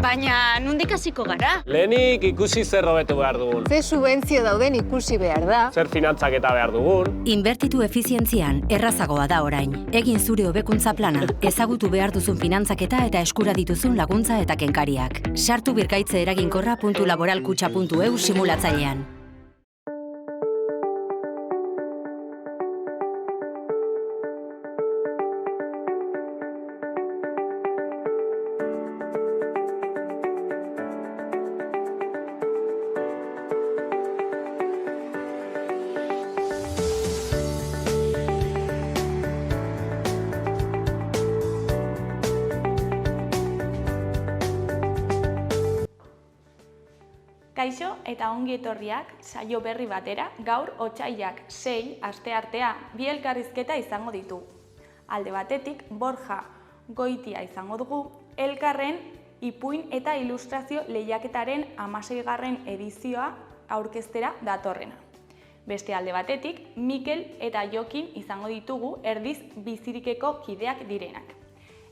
Baina, nondik hasiko gara? Lehenik ikusi zer hobetu behar dugun. Ze subentzio dauden ikusi behar da. Zer finantzaketa behar dugun. Inbertitu efizientzian errazagoa da orain. Egin zure hobekuntza plana, ezagutu behar duzun finantzaketa eta eskura dituzun laguntza eta kenkariak. Sartu birkaitze eraginkorra.laboralkutxa.eu simulatzailean. Kaixo eta ongi etorriak saio berri batera, gaur otsailak 6 asteartea bi elkarrizketa izango ditu. Alde batetik Borja Goitia izango dugu, elkarren ipuin eta ilustrazio lehiaketaren 16. edizioa aurkeztera datorrena. Beste alde batetik Mikel eta Jokin izango ditugu erdiz bizirikeko kideak direnak.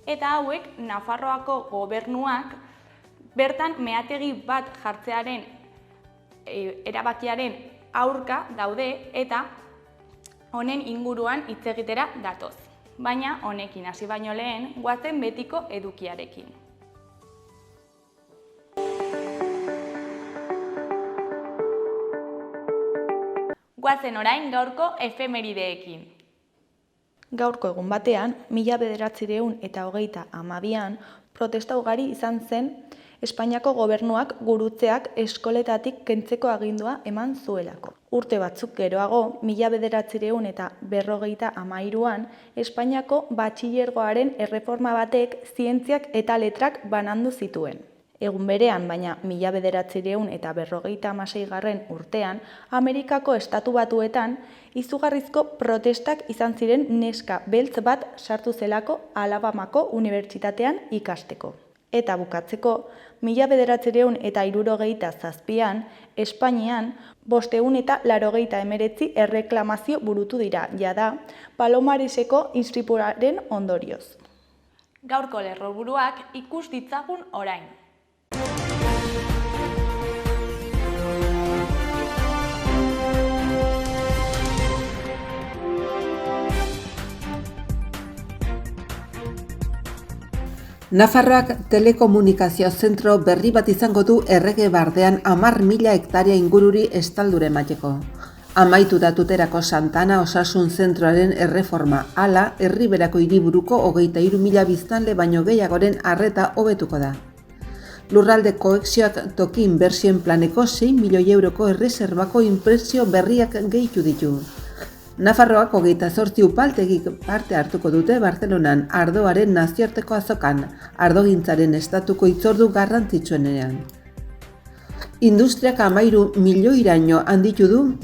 Eta hauek Nafarroako gobernuak bertan meategi bat jartzearen erabakiaren aurka daude eta honen inguruan hitz egitera datoz. Baina honekin hasi baino lehen, goazen betiko edukiarekin. Goazen orain gaurko efemerideekin. Gaurko egun batean, 1922an, protesta ugari izan zen Espainiako gobernuak gurutzeak eskoletatik kentzeko agindua eman zuelako. Urte batzuk geroago, 1953an, Espainiako batxilergoaren erreforma batek zientziak eta letrak banandu zituen. Egun berean, baina 1956 urtean, Amerikako Estatu Batuetan izugarrizko protestak izan ziren neska beltz bat sartu zelako Alabamako unibertsitatean ikasteko. Eta bukatzeko, 1967an, Espainian 589 erreklamazio burutu dira, jada, Palomareseko istripuaren ondorioz. Gaurko lerroburuak ikus ditzagun orain. Nafarroak telekomunikazio zentro berri bat izango du Errege Bardean 10.000 hektarea ingururi estaldura emateko. Amaitu da Tuterako Santana osasun zentroaren erreforma, hala Erriberako hiriburuko 23.000 biztanle baino gehiagoren arreta hobetuko da. Lurralde kohesioak toki inbertsioen planeko 6 milioi euroko erreserbako inpresio berriak gehitu ditu. Nafarroak 28 upaltegik parte hartuko dute Barcelonan ardoaren nazioarteko azokan, ardogintzaren estatuko hitzordu garrantzitsuenean. Industriak 13 milioiraino handitu du,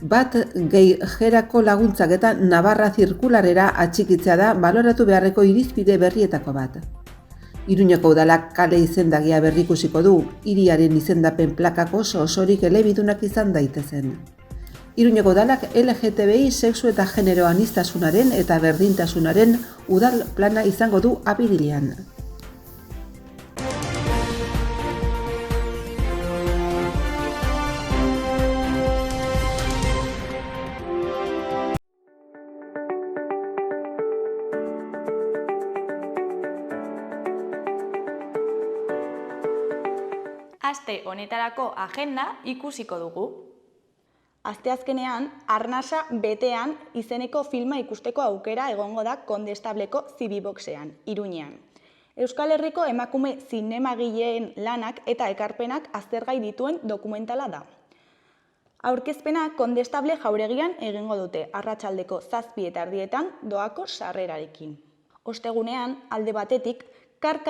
bat gehigerako laguntzak eta Navarra zirkularera atxikitzea da baloratu beharreko irizpide berrietako bat. Iruñeko udalak kale izendagia berrikusiko du, hiriaren izendapen plakako osorik elebidunak izan daitezen. Iruñeko udalak LGTBI sexu eta genero aniztasunaren eta berdintasunaren udal plana izango du apirilean. Aste honetarako agenda ikusiko dugu. Asteazkenean, Arnasa betean izeneko filma ikusteko aukera egongo da Kondestableko Zibiboxean, Iruñean. Euskal Herriko emakume zinemagileen lanak eta ekarpenak aztergai dituen dokumentala da. Aurkezpena Kondestable jauregian egingo dute, arratsaldeko 7:30 doako sarrerarekin. Ostegunean, alde batetik, Kar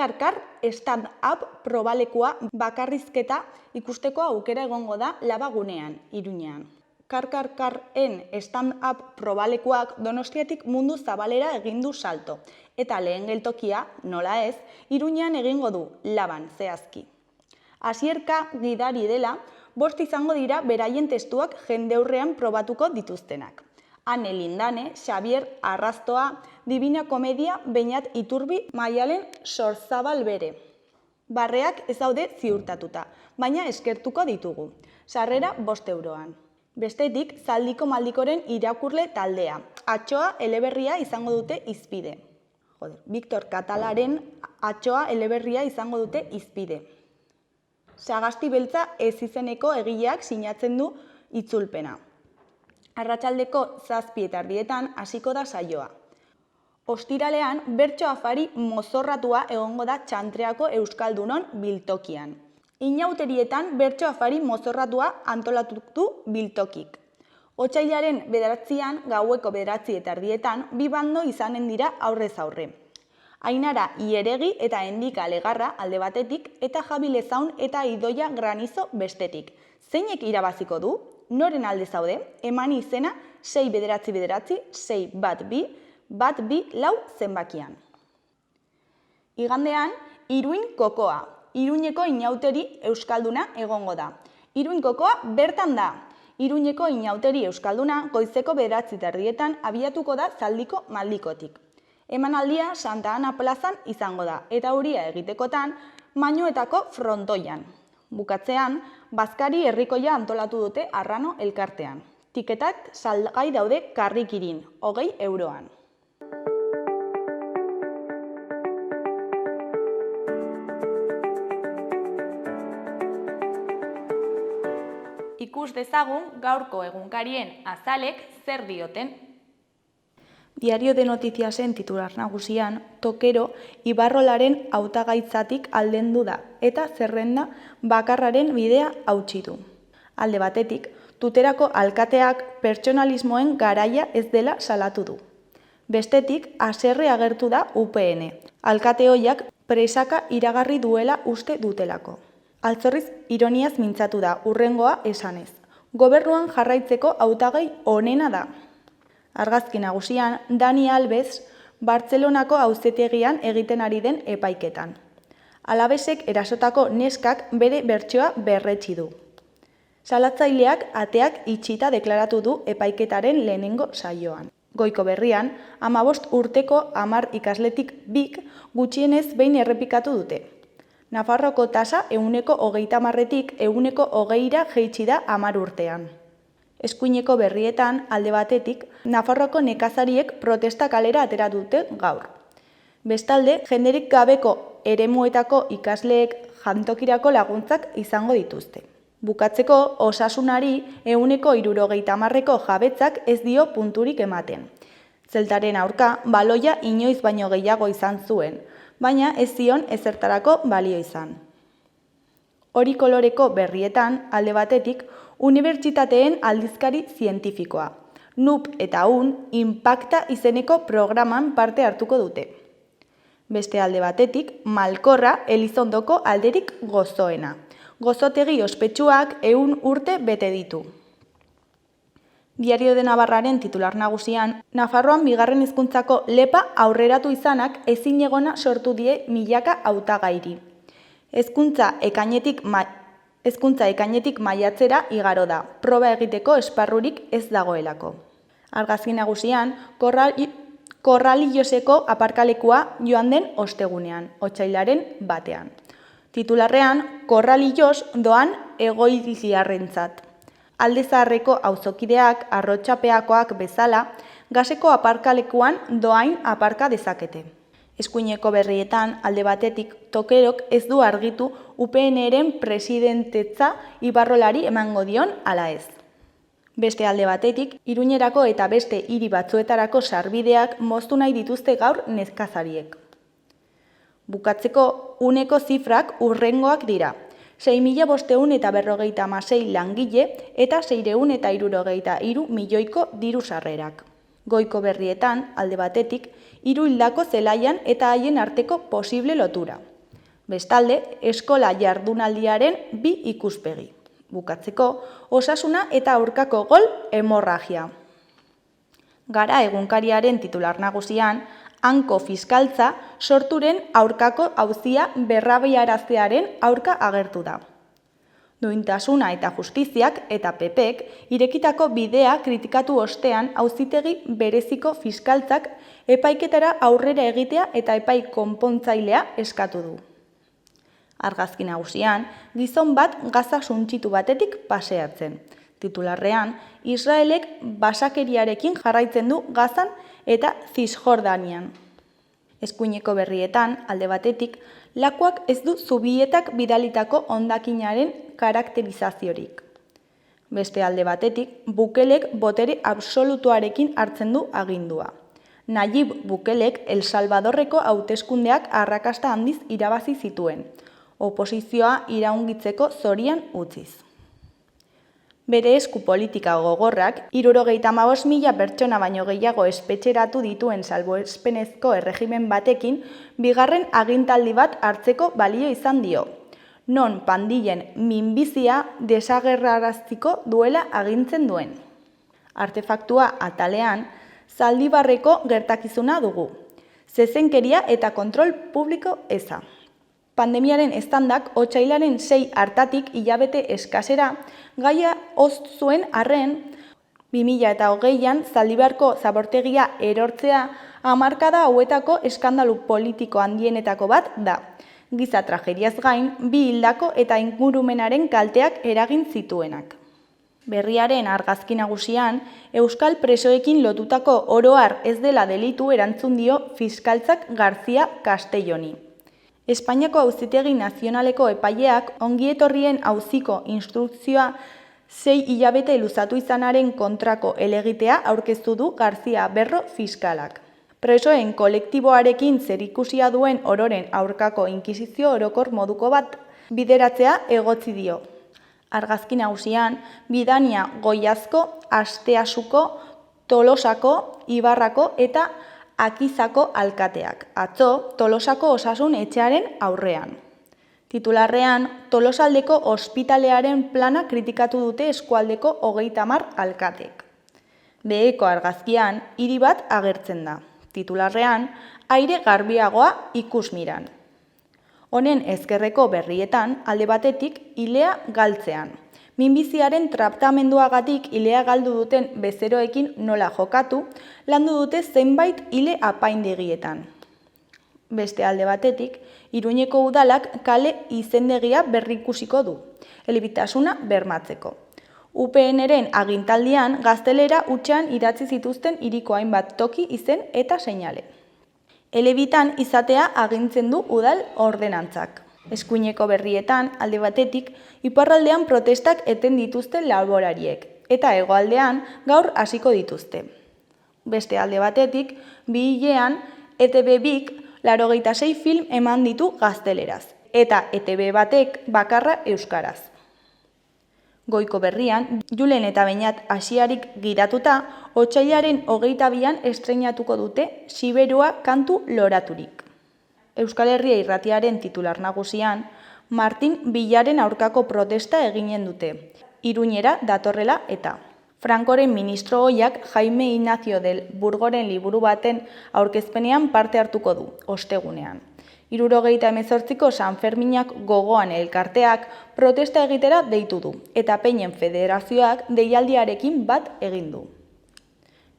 stand-up probalekua bakarrizketa ikusteko aukera egongo da Labagunean, Iruñean. Kar-en stand-up probalekuak Donostiatik mundu zabalera egin du salto, eta lehen geltokia, nola ez, Iruñean egingo du, Laban zehazki. Asierka gidari dela, 5 izango dira beraien testuak jendeurrean probatuko dituztenak. Ane Lindane, Xavier Arrastoa, Divina Komedia, Beñat Iturbi, Maialen Sorzabal bere. Barreak ez daude ziurtatuta, baina eskertuko ditugu. Sarrera 5 euroan. Bestetik, Zaldiko Maldikoren irakurle taldea. Atxoa eleberria izango dute hizpide. Victor Katalaren Atxoa eleberria izango dute hizpide. Sagasti beltza ez izeneko egileak sinatzen du itzulpena. Arratsaldeko 7:30 hasiko da saioa. Ostiralean, bertso afari mozorratua egongo da Txantreako Euskaldunon biltokian. Inauterietan bertso afari mozorratua antolatu biltokik. Otsailaren 9 gaueko 9:30 bi bando izanen dira aurrez aurre. Ainara Ieregi eta Endika Legarra alde batetik eta Javi Lezaun eta Idoia Granizo bestetik. Zeinek irabaziko du? Noren alde zaude? Eman izena 6-9-6-1-2-1-2-4 zenbakian. Igandean, Iruin kokoa. Iruñeko inauteri euskalduna egongo da. Iruin kokoa bertan da. Iruñeko inauteri euskalduna goizeko 9:30 abiatuko da Zaldiko Maldikotik. Emanaldia Santa Ana plazan izango da, eta euria egitekotan Mañoetako frontoian. Bukatzean, Bazkari herrikoia antolatu dute Arrano elkartean. Tiketak salgai daude Karrikirin, 20 euroan. Ikus dezagun gaurko egunkarien azalek zer dioten. Diario de Notiziasen titular nagusian, Tokero Ibarrolaren hautagaitzatik aldendu da eta zerrenda bakarraren bidea hautsi du. Alde batetik, Tuterako alkateak pertsonalismoen garaia ez dela salatu du. Bestetik, haserre agertu da UPN. Alkate hoiak presaka iragarri duela uste dutelako. Altzorriz ironiaz mintzatu da hurrengoa esanez. Gobernuan jarraitzeko hautagai onena da. Argazki nagusian, Dani Alves, Bartzelonako auzitegian egiten ari den epaiketan. Alabesek erasotako neskak bere bertsioa berretsi du. Salatzaileak ateak itxita deklaratu du epaiketaren lehenengo saioan. Goiko Berrian, 15 urteko 10 ikasletik 2 gutxienez behin errepikatu dute. Nafarroko tasa 30%tik 20%ra jaitsi da 10 urtean. Eskuineko Berrietan, alde batetik, Nafarroko nekazariek protesta kalera atera dute gaur. Bestalde, jenderik gabeko eremuetako ikasleek jantokirako laguntzak izango dituzte. Bukatzeko, osasunari 70%ko jabetzak ez dio punturik ematen. Zeltaren aurka, baloia inoiz baino gehiago izan zuen, baina ez zion ezertarako balio izan. Hori koloreko Berrietan, alde batetik, unibertsitateen aldizkari zientifikoa. NUP eta UN Impacta izeneko programan parte hartuko dute. Beste alde batetik, Malkorra Elizondoko alderik gozoena. Gozotegi ospetsuak 100 urte bete ditu. Diario de Navarraren titular nagusian, Nafarroan bigarren hizkuntzako lepa aurreratu izanak ezinegona sortu die milaka hautagairi. Hezkuntza ekainetik maiatzera igaro da, proba egiteko esparrurik ez dagoelako. Argazki nagusian, Korralilloseko aparkalekua joan den ostegunean, otsailaren 1. Titularrean, Korralillos doan egoiliarrentzat. Alde Zaharreko auzokideak Arrotxapeakoak bezala, Gaseko aparkalekuan doain aparka dezakete. Eskuineko Berrietan, alde batetik, Tokerok ez du argitu UPN-ren presidentetza Ibarrolari emango dion ala ez. Beste alde batetik, Iruñerako eta beste hiri batzuetarako sarbideak moztu nahi dituzte gaur nekazariek. Bukatzeko, uneko zifrak hurrengoak dira. 6.556 langile eta 663 milioiko diru sarrerak. Goiko Berrietan, alde batetik, 3 hildako zelaian eta haien arteko posible lotura. Bestalde, eskola jardunaldiaren 2 ikuspegi. Bukatzeko, osasuna eta aurkako gol hemorragia. Gara egunkariaren titular nagusian, hanko fiskaltza sorturen aurkako auzia berrabiaraztearen aurka agertu da. Duintasuna eta justiziak eta PPek irekitako bidea kritikatu ostean auzitegi bereziko fiskaltzak epaiketara aurrera egitea eta epai konpontzailea eskatu du. Argazki nagusian, gizon bat Gaza suntsitu batetik paseatzen. Titularrean, Israelek basakeriarekin jarraitzen du Gazan eta Zisjordanian. Eskuineko berrietan, alde batetik, lakuak ez du zubietak bidalitako hondakinaren karakterizaziorik. Beste alde batetik, Bukelek botere absolutuarekin hartzen du agindua. Nayib Bukelek El Salvadorreko hauteskundeak arrakasta handiz irabazi zituen, oposizioa iraungitzeko zorian utziz. Bere esku politika gogorrak, 75.000 pertsona baino gehiago espetxeratu dituen salbuespenezko erregimen batekin, bigarren agintaldi bat hartzeko balio izan dio, non pandillen minbizia desagerraraztiko duela agintzen duen. Artefaktua atalean, Zaldibarreko gertakizuna dugu, zezenkeria eta kontrol publiko eza. Pandemiaren eztandak otsailaren 6 hartatik hilabete eskasera gaia ozt zuen arren 2020an Zaldibarko zabortegia erortzea hamarkada hauetako eskandalu politiko handienetako bat da. Giza tragediaz gain, 2 hildako eta ingurumenaren kalteak eragin zituenak. Berriaren argazki nagusian, euskal presoekin lotutako oroar ez dela delitu erantzun dio fiskaltzak Garzia Castelloni. Espainiako Auzitegi Nazionaleko epaileak ongietorrien auziko instrukzioa 6 hilabete luzatu izanaren kontrako helegitea aurkeztu du Garzia Berro fiskalak. Presoen kolektiboarekin zerikusia duen ororen aurkako inkisizio orokor moduko bat bideratzea egotzi dio. Argazki nagusian, Bidania Goiazko, Asteasuko, Tolosako, Ibarrako eta Akizako alkateak, atzo Tolosako osasun etxearen aurrean. Titularrean, Tolosaldeko ospitalearen plana kritikatu dute eskualdeko 30 alkatek. Beheko argazkian, hiri bat agertzen da. Titularrean, aire garbiagoa ikusmiran. Honen ezkerreko berrietan, alde batetik, ilea galtzean. Minbiziaren tratamenduagatik ilea galdu duten bezeroekin nola jokatu, landu dute zenbait ile apaindegietan. Beste alde batetik, Iruñeko udalak kale izendegia berrikusiko du, elebitasuna bermatzeko. UPN-ren agintaldian gaztelera hutsean idatzi zituzten hiriko hainbat toki izen eta seinale. Elebitan izatea agintzen du udal ordenantzak. Eskuineko berrietan, alde batetik, iparraldean protestak eten dituzte laborariek, eta hegoaldean gaur hasiko dituzte. Beste alde batetik, 2000ean ETB2k 86 film eman ditu gazteleraz, eta ETB batek bakarra euskaraz. Goiko berrian, Julen eta Beñat Asiarik giratuta, otsailaren 22an estreinatuko dute Siberua kantu loraturik. Euskal Herria irratiaren titular nagusian, Martin Villaren aurkako protesta eginen dute, Iruñera datorrela eta. Frankoren ministro ohiak Jaime Ignacio del Burgoren liburu baten aurkezpenean parte hartuko du, ostegunean. 78ko San Ferminak gogoan elkarteak protesta egitera deitu du, eta Peinen Federazioak deialdiarekin bat egin du.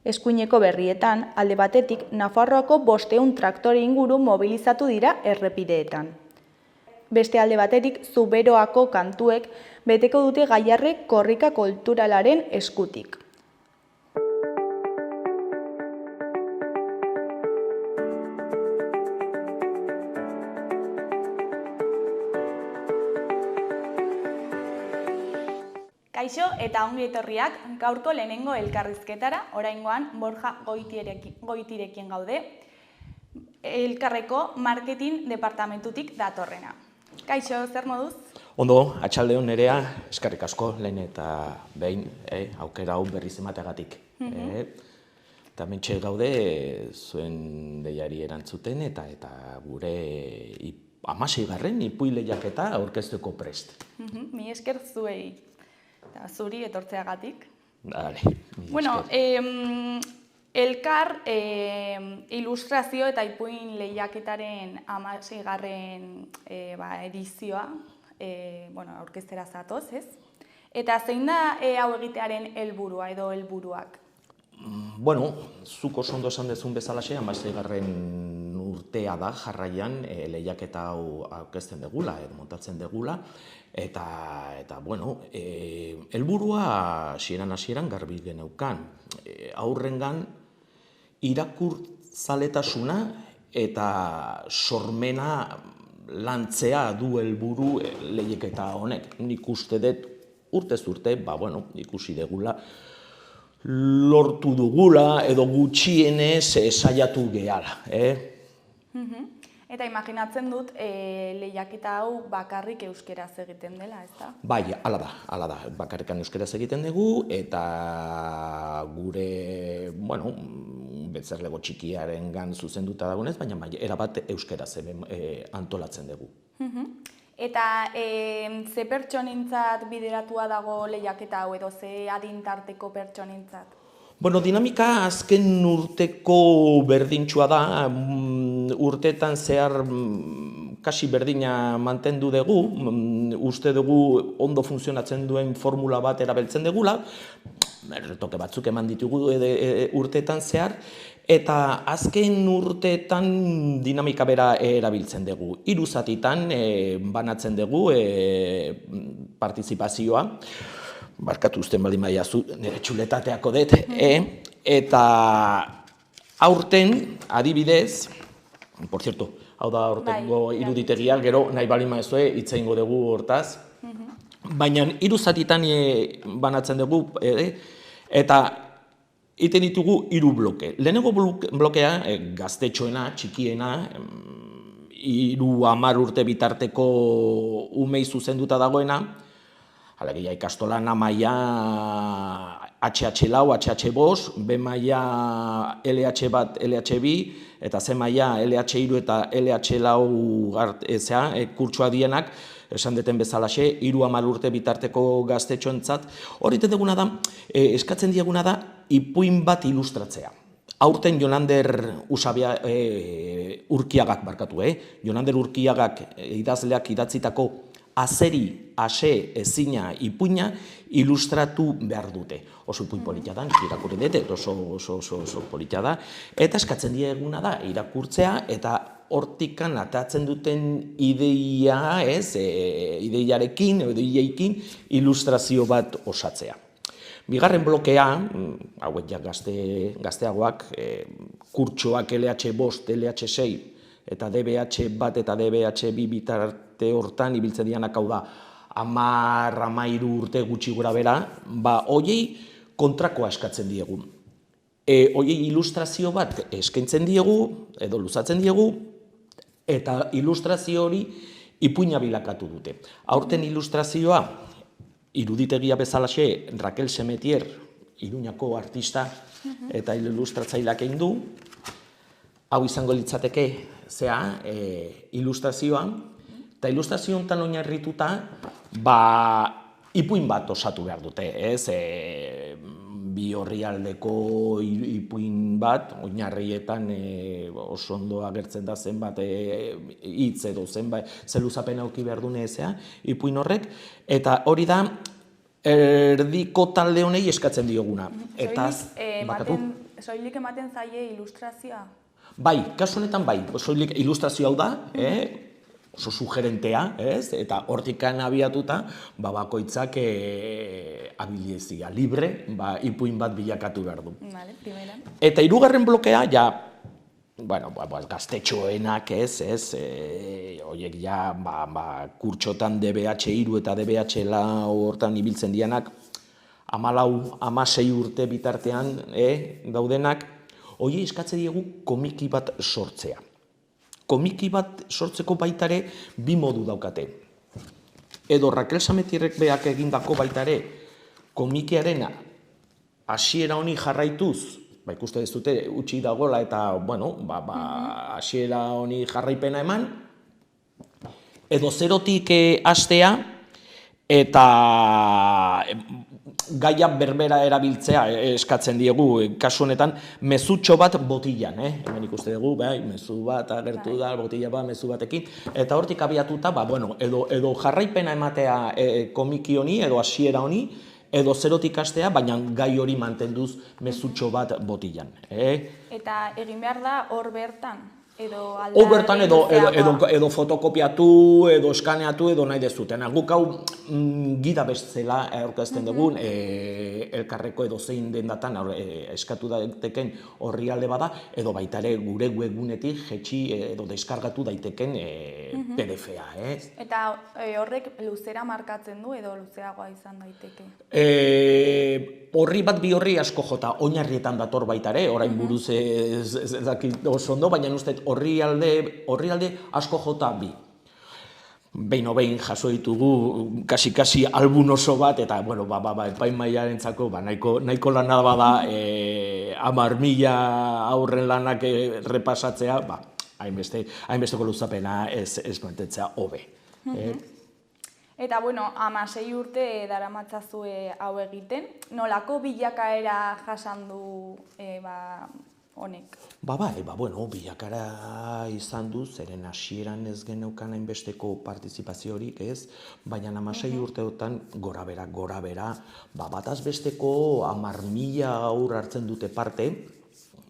Eskuineko berrietan, alde batetik, Nafarroako 500 traktore inguru mobilizatu dira errepideetan. Beste alde batetik, Zuberoako kantuek beteko dute Gaiarre korrika kulturalaren eskutik. Kaixo eta ongi etorriak gaurko lehenengo elkarrizketara, oraingoan Borja Goitirekin gaude, Elkarreko marketing departamentutik datorrena. Kaixo, zer moduz? Ondo, atxaldeon Nerea, eskerrik asko lehen eta behin aukera hau berriz emateagatik. Eta mentxe gaude zuen deiari erantzuten eta gure 16. ipuilehiaketa aurkezteko prest. Mi esker zuei. Zuri etortzeagatik. Dale, bueno, Elkar ilustrazio eta ipuin lehiaketaren 16. Edizioa aurkeztera zatoz, ez? Eta zein da hau egitearen helburua edo helburuak? Bueno, zuk oso ondo esan dezun bezalaxe, 16. urtea da jarraian lehiaketa hau aurkezten degula, edo montatzen degula, eta bueno, helburua hasieran garbi geneukan. Aurrengan irakurtzaletasuna eta sormena lantzea du helburu lehiaketa honek. Nik uste dut urtez urte, ikusi degula, lortu dugula edo gutxienez saiatu gehala. Eta imaginatzen dut lehiaketa hau bakarrik euskeraz egiten dela, ez da? Bai, hala da, bakarrikan euskeraz egiten dugu, eta gure, betzerlego txikiarengan zuzenduta dagoenez, baina erabat euskeraz antolatzen dugu. Eta ze pertsonintzat bideratua dago lehiaketa hau edo ze adintarteko pertsonintzat? Dinamika azken urteko berdintxua da, urteetan zehar kasi berdina mantendu dugu, uste dugu ondo funtzionatzen duen formula bat erabiltzen dugula, erretoke batzuk eman ditugu urteetan zehar, eta azken urteetan dinamika bera erabiltzen dugu. 3 zatitan banatzen dugu partizipazioa, barkatu uzten baldin baiazu, nire txuletateako dut, eta aurten, adibidez, por cierto, hau da aurtengo iruditegia, gero nahi baldin maizue hitz egingo dugu hortaz, baina 3 zatitan banatzen dugu, eta egiten ditugu 3 bloke. Lehenengo blokea, gaztetxoena, txikiena, 3-10 urte bitarteko umei zuzenduta dagoena, alegia ikastolan A maila HH4, HH5, B maila LH1, LH2, eta C maila LH3 eta LH4 kurtsoa dienak, esan deten bezalaxe, 3-10 urte bitarteko gaztetxoentzat. Horretzen duguna da, eskatzen dieguna da, ipuin bat ilustratzea. Aurten Jonander Urkiagak barkatu, Jonander Urkiagak idazleak idatzitako azeri, ase, ezina, ipuina ilustratu behar dute. Oso ipuin polita da, irakurri dut, oso polita da. Eta eskatzen dieguna da, irakurtzea, eta hortikan atatzen duten ideia, ideiarekin, ideiekin, ilustrazio bat osatzea. Bigarren blokea, hauek ja gazteagoak, kurtsoak LH5, LH6, eta DBH1 eta DBH2 bitarte hortan ibiltzen dianak, hau da, 10-13 urte gutxi gora bera, hoiei kontrakoa eskatzen diegu. Hoiei ilustrazio bat eskaintzen diegu, edo luzatzen diegu, eta ilustrazio hori ipuina bilakatu dute. Aurten ilustrazioa, iruditegia bezalaxe, Raquel Semetier, Iruñako artista eta ilustratzaileak egin du, hau izango litzateke ilustrazioa, eta ilustrazio honetan oinarrituta ipuin bat osatu behar dute, bi orrialdeko ipuin bat, oinarrietan oso ondo agertzen da zenbat hitz edo zenbat zeluzapen auki behar dune ipuin horrek, eta hori da erdiko talde honei eskatzen dioguna. Soilik ematen zaie ilustrazioa? Bai, kasu honetan bai, soilik ilustrazio hau da, oso sugerentea, eta hortikan abiatuta, bakoitzak abiliezia libre, ipuin bat bilakatu behar du. Eta 3. blokea, gaztetxoenak, horiek ja, kurtsotan DBH3 eta DBH4 hortan ibiltzen dianak, 14-16 urte bitartean daudenak, horiek eskatzen diegu komiki bat sortzea. Komiki bat sortzeko baitare 2 modu daukate. Edo Raquel Sametierrek beak egindako baitare komikiaren hasiera honi jarraituz, ikuste ez dute utzi dagoela eta, hasiera honi jarraipena eman, edo zerotik hastea eta gaia berbera erabiltzea eskatzen diegu, kasu honetan, mezutxo bat botilan, hemen ikuste dugu, mezu bat agertu da, botila bat, mezu batekin, eta hortik abiatuta, edo jarraipena ematea komiki honi, edo hasiera honi, edo zerotik hastea, baina gai hori mantenduz mezutxo bat botilan. Eta egin behar da hor bertan? Edo Hau bertan luzeagoa. edo fotokopiatu, edo eskaneatu, edo nahi dezutena. Guk hau gida bezala aurkezten dugun, elkarreko edo zein dendatan eskatu daiteken orrialde bada, edo baita ere gure webgunetik jetxi edo deskargatu daiteken PDF-a, ez? Eta horrek luzera markatzen du edo luzeagoa izan daiteke? Horri bat bi horri asko jota, oinarrietan dator baita ere, orain buruz ez dakit oso ondo, baina uste orrialde asko jota bi. Behin jaso ditugu, kasi album oso bat, eta, bueno, epaimahaiarentzako nahiko lana bada 10.000 aurren lanak repasatzea, hainbesteko luzapena ez mantentzea hobe. Eta, bueno, 16 urte daramatzazue hau egiten. Nolako bilakaera jasan du honek? Bilakara izan du, zeren hasieran ez geneukan hainbesteko partizipaziorik ez, baina 16 urteotan gora bera, bataz besteko 10.000 aur hartzen dute parte,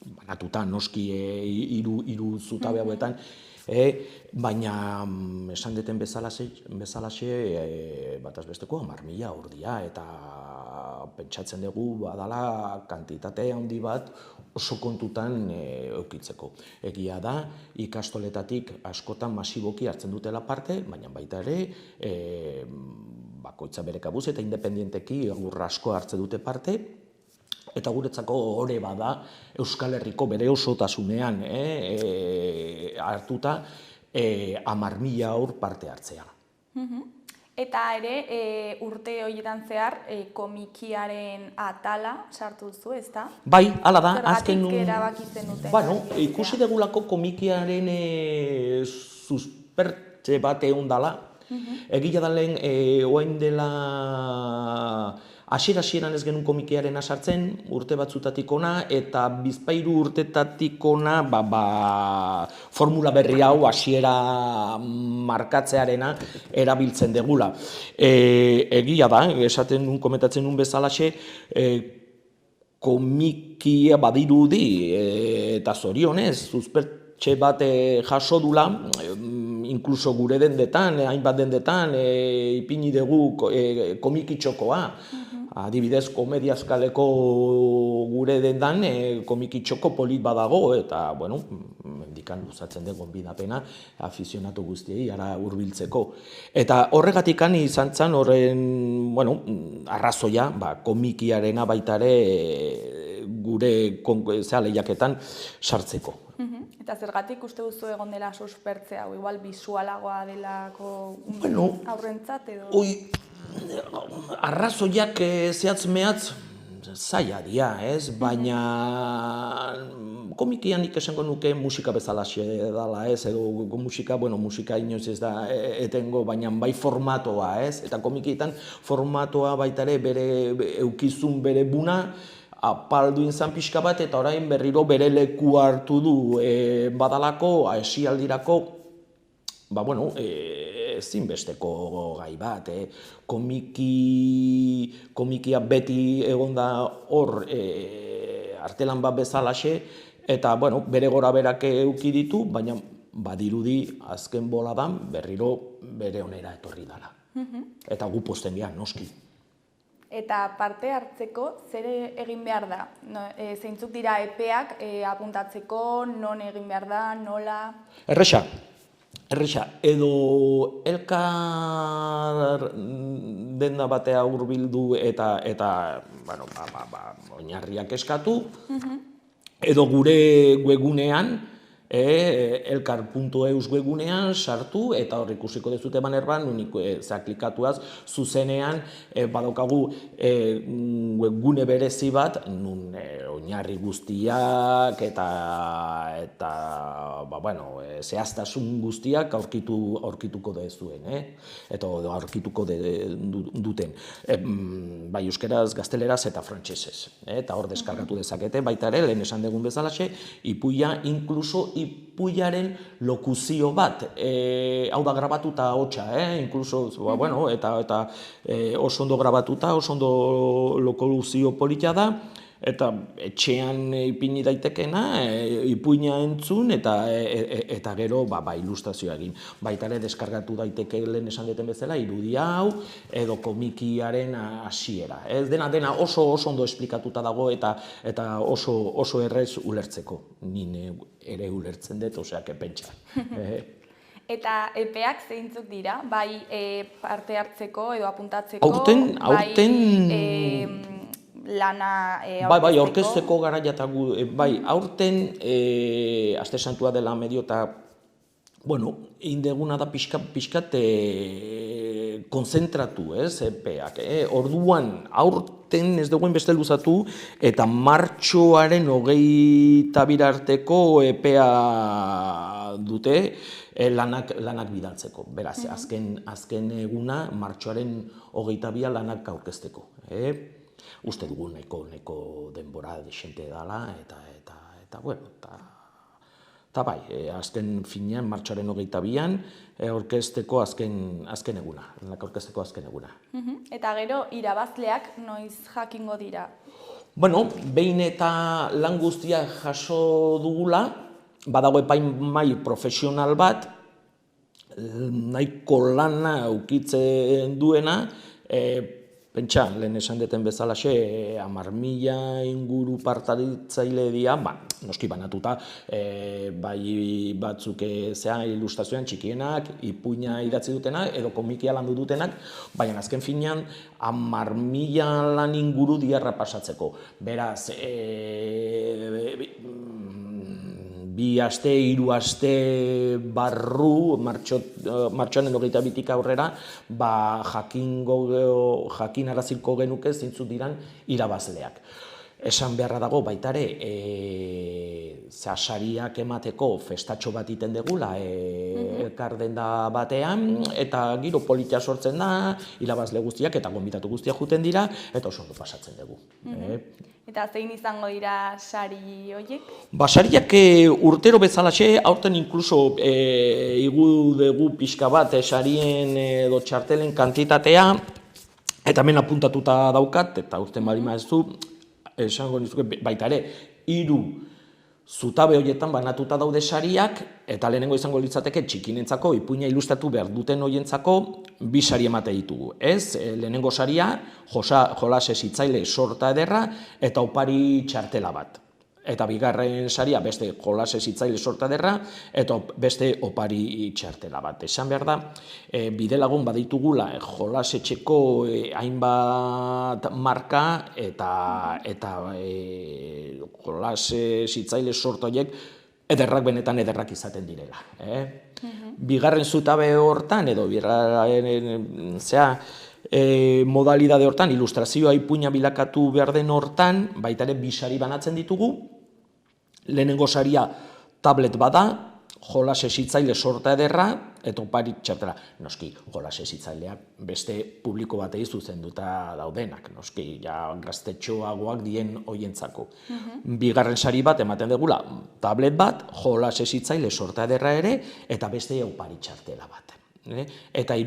banatuta noski hiru zutabe hauetan, baina esan deten bezalaxe bataz besteko 10.000 aur dira, eta pentsatzen dugu badala kantitate handi bat oso kontutan eukitzeko. Egia da, ikastoletatik askotan masiboki hartzen dutela parte, baina baita ere, bakoitza bere kabuz eta independienteki asko hartzen dute parte, eta guretzako hori bada Euskal Herriko bere osotasunean hartuta 10.000 aur parte hartzea. Eta ere, urte horietan zehar, komikiaren atala sartu duzu, ezta? Bai, hala da. Zergatik erabaki zenuten? Ikusi degulako komikiaren suspertze bat egon dela. Egia da lehen, oain dela hasieran ez genuen komikiaren sartzen, urte batzutatik ona, eta bizpahiru urtetatik ona formula berri hau hasiera markatzearena erabiltzen degula. Egia da, esaten nun, komentatzen nun bezalaxe, komikia badirudi eta zorionez, suspertze bat jaso dula, inkluso gure dendetan, hainbat dendetan, ipini dugu komikitxokoa. Adibidez, komediazkaleko gure dendan komikitxoko polit badago, eta, bueno, mendikan luzatzen den gonbidapena afizionatu guztiei ara hurbiltzeko. Eta horregatik izan zen horren, bueno, arrazoia, komikiarena baita ere gure lehiaketan sartzeko. Eta zergatik uste duzu egon dela suspertzea, igual bisualagoa delako aurrentzat edo? Arrazoiak zehatz-mehatz zaila dira, ez? Baina komikian nik esango nuke musika bezalaxe dela, ez? Edo musika inoiz ez da etengo, baina bai formatoa, ez? Eta komikietan formatoa baita ere bere eukizun bere buna, apaldu izan pixka bat, eta orain berriro bere leku hartu du badalako, esialdirako, ezinbesteko gai bat, komikia beti egonda hor artelan bat bezalaxe, eta bere gora berak eduki ditu, baina badirudi azken boladan berriro bere onera etorri dela. Eta gu pozten gehan, noski. Eta parte hartzeko zer egin behar da? Zeintzuk dira epeak apuntatzeko, non egin behar da, nola? Erresa, edo elkar denda batea hurbildu eta oinarriak eskatu, edo gure webgunean, elkar.eus webgunean sartu, eta hor ikusiko dezute banerban, unik klikatuaz, zuzenean badaukagu webgune berezi bat, nun oinarri guztiak eta zehaztasun guztiak aurkituko dezuen, eta aurkituko duten. Bai euskeraz, gazteleraz eta frantsesez. Eta hor deskargatu dezakete, baita ere, lehen esan dugun bezalaxe, ipuia, inkluso ipuiaren lokuzio bat, hau da grabatuta hotxa, inkluso, eta oso ondo grabatuta, oso ondo lokuzio polita da, eta etxean ipini daitekena, ipuina entzun eta gero ilustrazioa egin. Baita ere deskargatu daiteke lehen esan deten bezala irudi hau edo komikiaren hasiera. Ez dena oso ondo esplikatuta dago eta oso errez ulertzeko. Ni ere ulertzen dut, osea, pentsa. Eta epeak zeintzuk dira, bai parte hartzeko edo apuntatzeko, lana Bai, aurkezteko garaia eta aurten Aste Santua dela medio eta, indeguna da pixkat konzentratu, epeak. Orduan, aurten ez dugu beste luzatu eta martxoaren 22 arteko epea dute lanak bidaltzeko. Beraz, azken eguna martxoaren 22 lanak aurkezteko. Uste dugu nahiko denbora desente dela eta bai, azken finean, martxoaren 22an, aurkezteko azken eguna, lanak aurkezteko azken eguna. Eta gero, irabazleak noiz jakingo dira? Behin eta lan guztia jaso dugula, badago epaimahai profesional bat, nahiko lana ukitzen duena, pentsa, lehen esan deten bezalaxe, 10.000 inguru partaritzaile dira, noski banatuta, bai batzuk ilustrazioan txikienak, ipuina idatzi dutena, edo komikia landu dutenak, baina azken finean 10.000 lan inguru diarra pasatzeko. Beraz, 2 aste, 3 aste barru, martxoaren 22tik aurrera, jakinaraziko genuke zeintzuk diran irabazleak. Esan beharra dago baita ere, sariak emateko festatxo bat iten degula elkar denda batean, eta giro politia sortzen da, irabazle guztiak eta gonbidatu guztiak juten dira, eta oso ondo pasatzen dugu. Eta zein izango dira sari horiek? Sariak urtero bezalaxe, aurten inkluso igu dugu pixka bat sarien edo txartelen kantitatea, eta hemen apuntatuta daukat, eta urten bali maezu, esango nizuke baita ere, 3 zutabe horietan banatuta daude sariak, eta lehenengo izango litzateke txikinentzako, ipuina ilustratu behar duten horientzako, 2 sari emate ditugu. Lehenengo saria, jolas hezitzaile sorta ederra, eta opari txartela bat. Eta bigarren saria beste jolas hezitzaile sorta ederra, eta beste opari txartela bat. Esan behar da, bidelagun baditugula jolas etxeko hainbat marka eta jolas hezitzaile sorta horiek ederrak benetan ederrak izaten direla. Bigarren zutabe hortan, edo modalidade hortan, ilustrazioa ipuina bilakatu behar den hortan, baita ere 2 sari banatzen ditugu. Lehenengo saria tablet bada, jolas hezitzaile sorta ederra, eta opari txartela. Noski, jolas hezitzaileak beste publiko batei zuzenduta daudenak, noski, gaztetxoagoak dien hoientzako. Bigarren sari bat ematen dugula, tablet bat, jolas hezitzaile sorta ederra ere, eta beste opari txartela bat. Eta 3.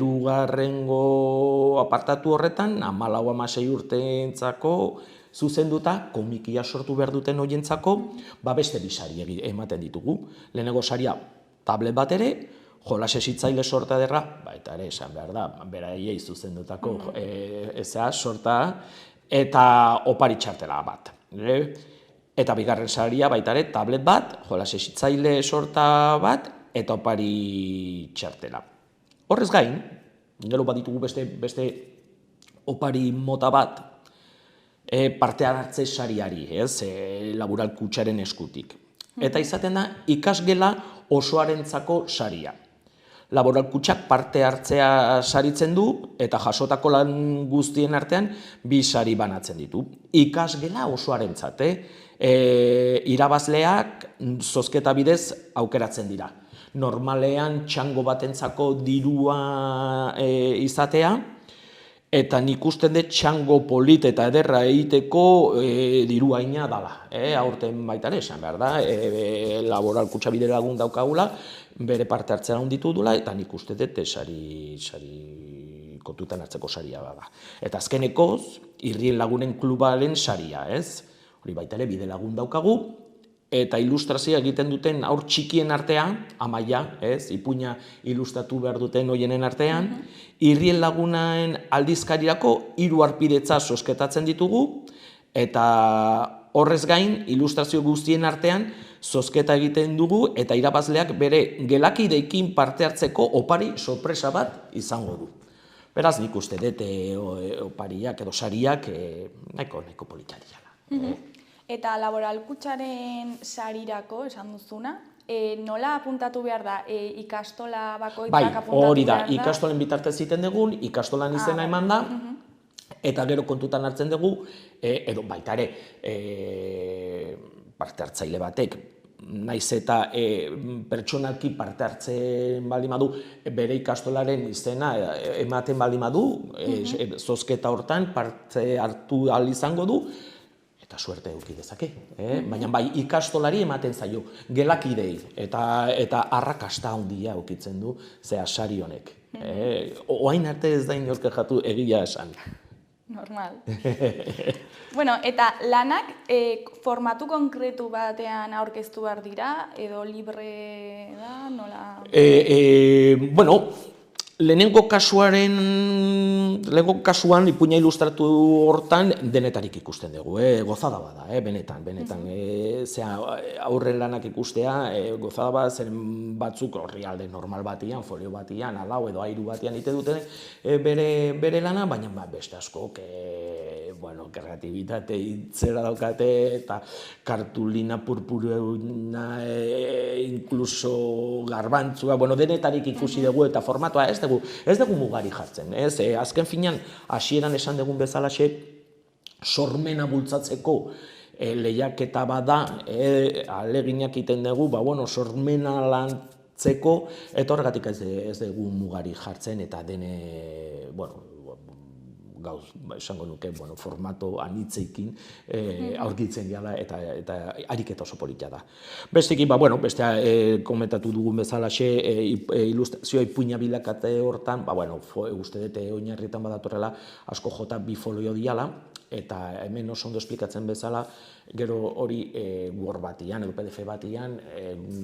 apartatu horretan, 14-16 urteentzako zuzenduta, komikia sortu behar duten horientzako, beste 2 sari ematen ditugu. Lehenengo saria tablet bat ere, jolas hezitzaile sorta ederra, baita ere, esan behar da, beraiei zuzendutako sorta, eta opari txartela bat. Eta bigarren saria baita ere, tablet bat, jolas hezitzaile sorta bat, eta opari txartela. Horrez gain, gero bat ditugu beste opari mota bat, parte hartze sariari, laboral kutxaren eskutik. Eta izaten da, ikasgela osoarentzako saria. Laboral kutxak parte hartzea saritzen du, eta jasotako lan guztien artean 2 sari banatzen ditu. Ikasgela osoarentzat, irabazleak zozketa bidez aukeratzen dira. Normalean txango batentzako dirua izatea, eta nik uste dut txango polit eta ederra egiteko dirua ina dala. Aurten baita ere, esan behar da, laboral kutxabide lagun daukagula, bere parte hartzea handitu dula, eta nik uste dut sari kontutan hartzeko saria bada. Eta azkenekoz, Irrien Lagunen Klubaren saria, ez? Hori baita ere bide lagun daukagu, eta ilustrazioa egiten duten aur txikien artean, Amaia, ipuina ilustratu behar duten hoienen artean, Irrien Lagunaen aldizkarirako 3 harpidetza zozketatzen ditugu, eta horrez gain, ilustrazio guztien artean, zozketa egiten dugu, eta irabazleak bere gelakideikin parte hartzeko opari sorpresa bat izango du. Beraz, nik uste dut opariak edo sariak nahiko politak dira. Eta laboralkutxaren sarirako, esan duzuna, nola apuntatu behar da? Ikastola bakoitzak apuntatu behar da? Hori da, ikastolen bitartez egiten dugun, ikastolan izena eman da, eta gero kontutan hartzen dugu, edo baita ere, parte hartzaile batek, naiz eta pertsonalki parte hartzen baldin badu, bere ikastolaren izena ematen baldin badu, zozketa hortan parte hartu ahal izango du, eta suerte eduki dezake. Baina bai ikastolari ematen zaio, gelakidei, eta arrakasta handia edukitzen du, zea sari honek. Oain arte ez da inork jatu egia esan. Normal. Bueno, eta lanak formatu konkretu batean aurkeztu behar dira, edo libre da, nola? Bueno, lehenengo kasuan ipuina ilustratu hortan denetarik ikusten dugu, gozada bada, benetan. Aurren lanak ikustea, gozada bada, zen batzuk orrialde normal batian, folio batian, alau edo airu batian ite dute bere lana, baina beste askok, kreatibitate itzela daukate, eta kartulina purpuruna, inkluso garbantzua, denetarik ikusi dugu, eta formatua ez dugu mugari jartzen. Azken finean, hasieran esan dugun bezalaxe, sormena bultzatzeko lehiaketa bada, aleginak iten dugu, sormena lantzeko, eta horregatik ez dugu mugari jartzen, eta dene, gauz, esango nuke, formato anitzeikin aurkitzen gala eta ariketa oso polita da. Besteki, bestea komentatu dugun bezalaxe, ilustrazioa ipuina bilakate hortan, uste dut oinarrietan badatorrela asko jota bi folio diala, eta hemen oso ondo esplikatzen bezala, gero hori Word batian edo PDF batian,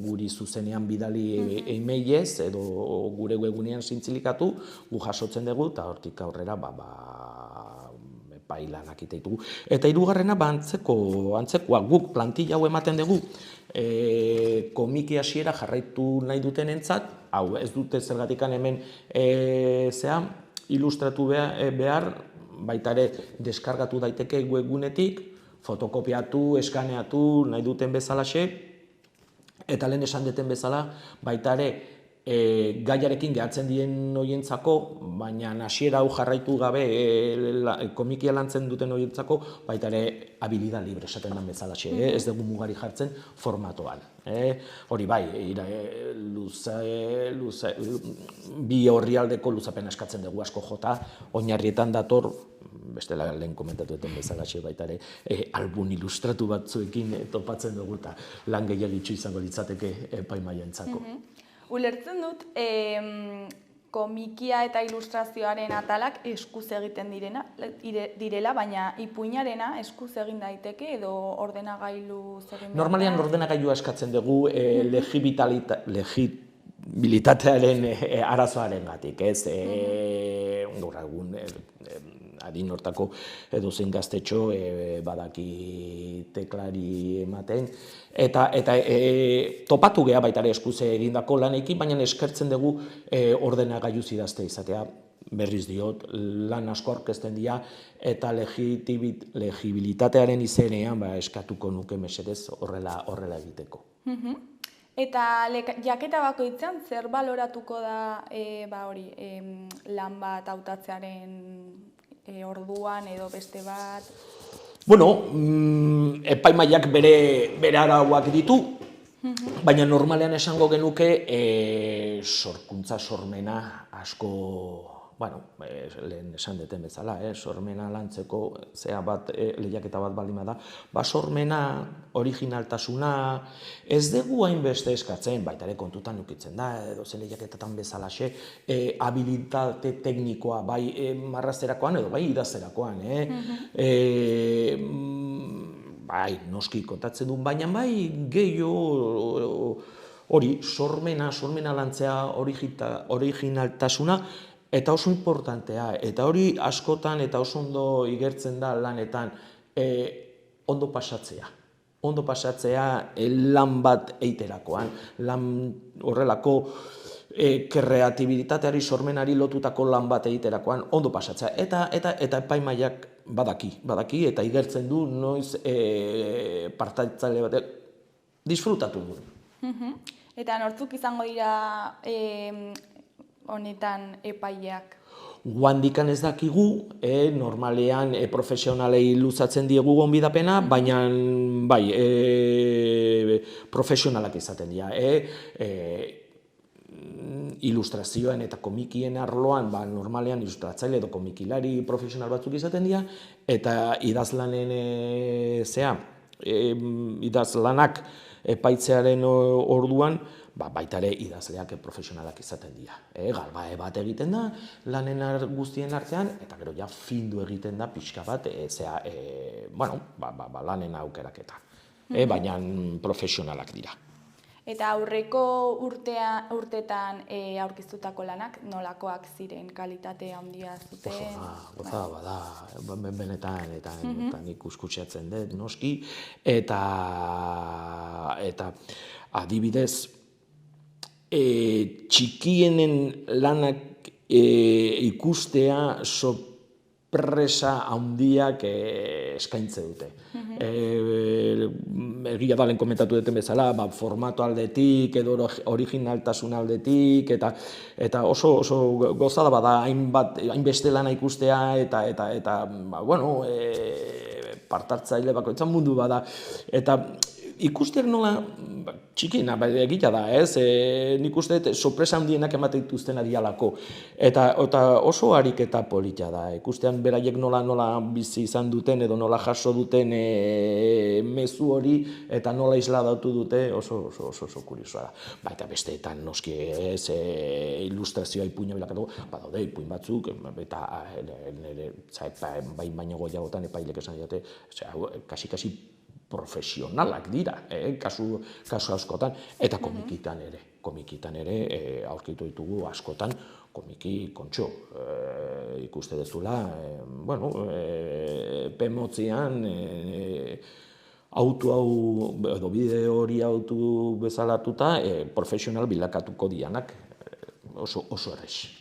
guri zuzenean bidali e-mailez edo gure webgunean zintzilikatu, gu jasotzen dugu, eta hortik aurrera pailanak iteitugu. Eta hirugarrena antzekoa, guk plantilla hau ematen dugu, komiki hasiera jarraitu nahi dutenentzat, hau ez dute zergatikan hemen ilustratu behar, baita ere deskargatu daiteke webgunetik, fotokopiatu, eskaneatu nahi duten bezalaxe, eta lehen esan duten bezala, baita ere gaiarekin gehatzen dien horientzako, baina hasiera hau jarraitu gabe komikia lantzen duten horientzako, baita ere habilida libre esaten den bezalaxe, ez dugu mugari jartzen formatoan. Hori bai, bi orrialdeko luzapena eskatzen dugu asko jota, oinarrietan dator, bestela lehen komentatu duten bezalaxe baita ere, album ilustratu batzuekin topatzen dugu eta lan gehiagitxu izango litzateke epaimaientzako. Ulertzen dut, komikia eta ilustrazioaren atalak eskuz egiten direla, baina ipuinarena eskuz egin daiteke edo ordenagailuz egin da? Normalean ordenagailua eskatzen dugu legibilitatearen arazoaren gatik, ez? Gaur egun adin hortako edozein gaztetxo badaki teklari ematen, eta topatu geha baita ere eskuz egindako lanekin, baina eskertzen dugu ordenagailuz idazte izatea, berriz diot, lan asko aurkezten dira, eta legibilitatearen izenean eskatuko nuke mesedez horrela egiteko. Eta jaketa bakoitzean zer baloratuko da lan bat hautatzearen orduan edo beste bat? Epaimaiak bere arauak ditu, baina normalean esango genuke sorkuntza sormena asko, lehen esan deten bezala, sormena lantzeko lehiaketa bat baldin bada, sormena, originaltasuna, ez dugu hainbeste eskatzen, baita ere kontutan ukitzen da, edo zen lehiaketatan bezalaxe, habilitate teknikoa, bai marrazterakoan edo bai idazterakoan. bai, noski kontatzen duen, baina bai gehiago hori sormena lantzea originaltasuna, eta oso importantea, eta hori askotan eta oso ondo igertzen da lanetan, ondo pasatzea. Ondo pasatzea lan bat eiterakoan, lan horrelako kreatibitateari, sormenari lotutako lan bat egiterakoan ondo pasatzea. Eta epaimahaiak badaki eta igertzen du noiz partaitzaile batek disfrutatu du. Eta nortzuk izango dira honetan epaileak? Guandikan ez dakigu, normalean profesionalei luzatzen diegu gonbidapena, baina bai, profesionalak izaten dira. Ilustrazioen eta komikien arloan, normalean ilustratzaile edo komikilari profesional batzuk izaten dira, eta idazlanen idazlanak epaitzearen orduan, baita ere idazleak profesionalak izaten dira. Galbae bat egiten da lanen guztien artean, eta gero ja findu egiten da pixka bat lanen aukeraketa. Baina profesionalak dira. Eta aurreko urteetan aurkeztutako lanak nolakoak ziren, kalitate handia zuten? Goza bada, benetan, eta nik uskutsatzen dut, noski, eta adibidez, txikienen lanak ikustea sorpresa handiak eskaintze dute. Egia da lehen komentatu duten bezala, formato aldetik, edo originaltasun aldetik, eta oso gozada bada hainbeste lana ikustea, eta partartzaile bakoitzan mundu bada. Eta ikusteak nola txikiena, egia da, nik uste sorpresa handienak ematen dituzten adialako. Eta oso ariketa polita da, ikustean beraiek nola bizi izan duten edo nola jaso duten mezu hori eta nola isladatu dute oso kuriosoa da. Baita besteetan noski ilustrazioa ipuina bilakatu, badaude ipuin batzuk, eta baino gehiagotan epailek esan diote, kasi profesionalak dira, kasu askotan, eta komikitan ere aurkitu ditugu askotan komiki kontxo. Ikuste dezula, pemotzian auto hau, edo bideo hori autu bezalatuta, profesional bilakatuko dianak oso errez.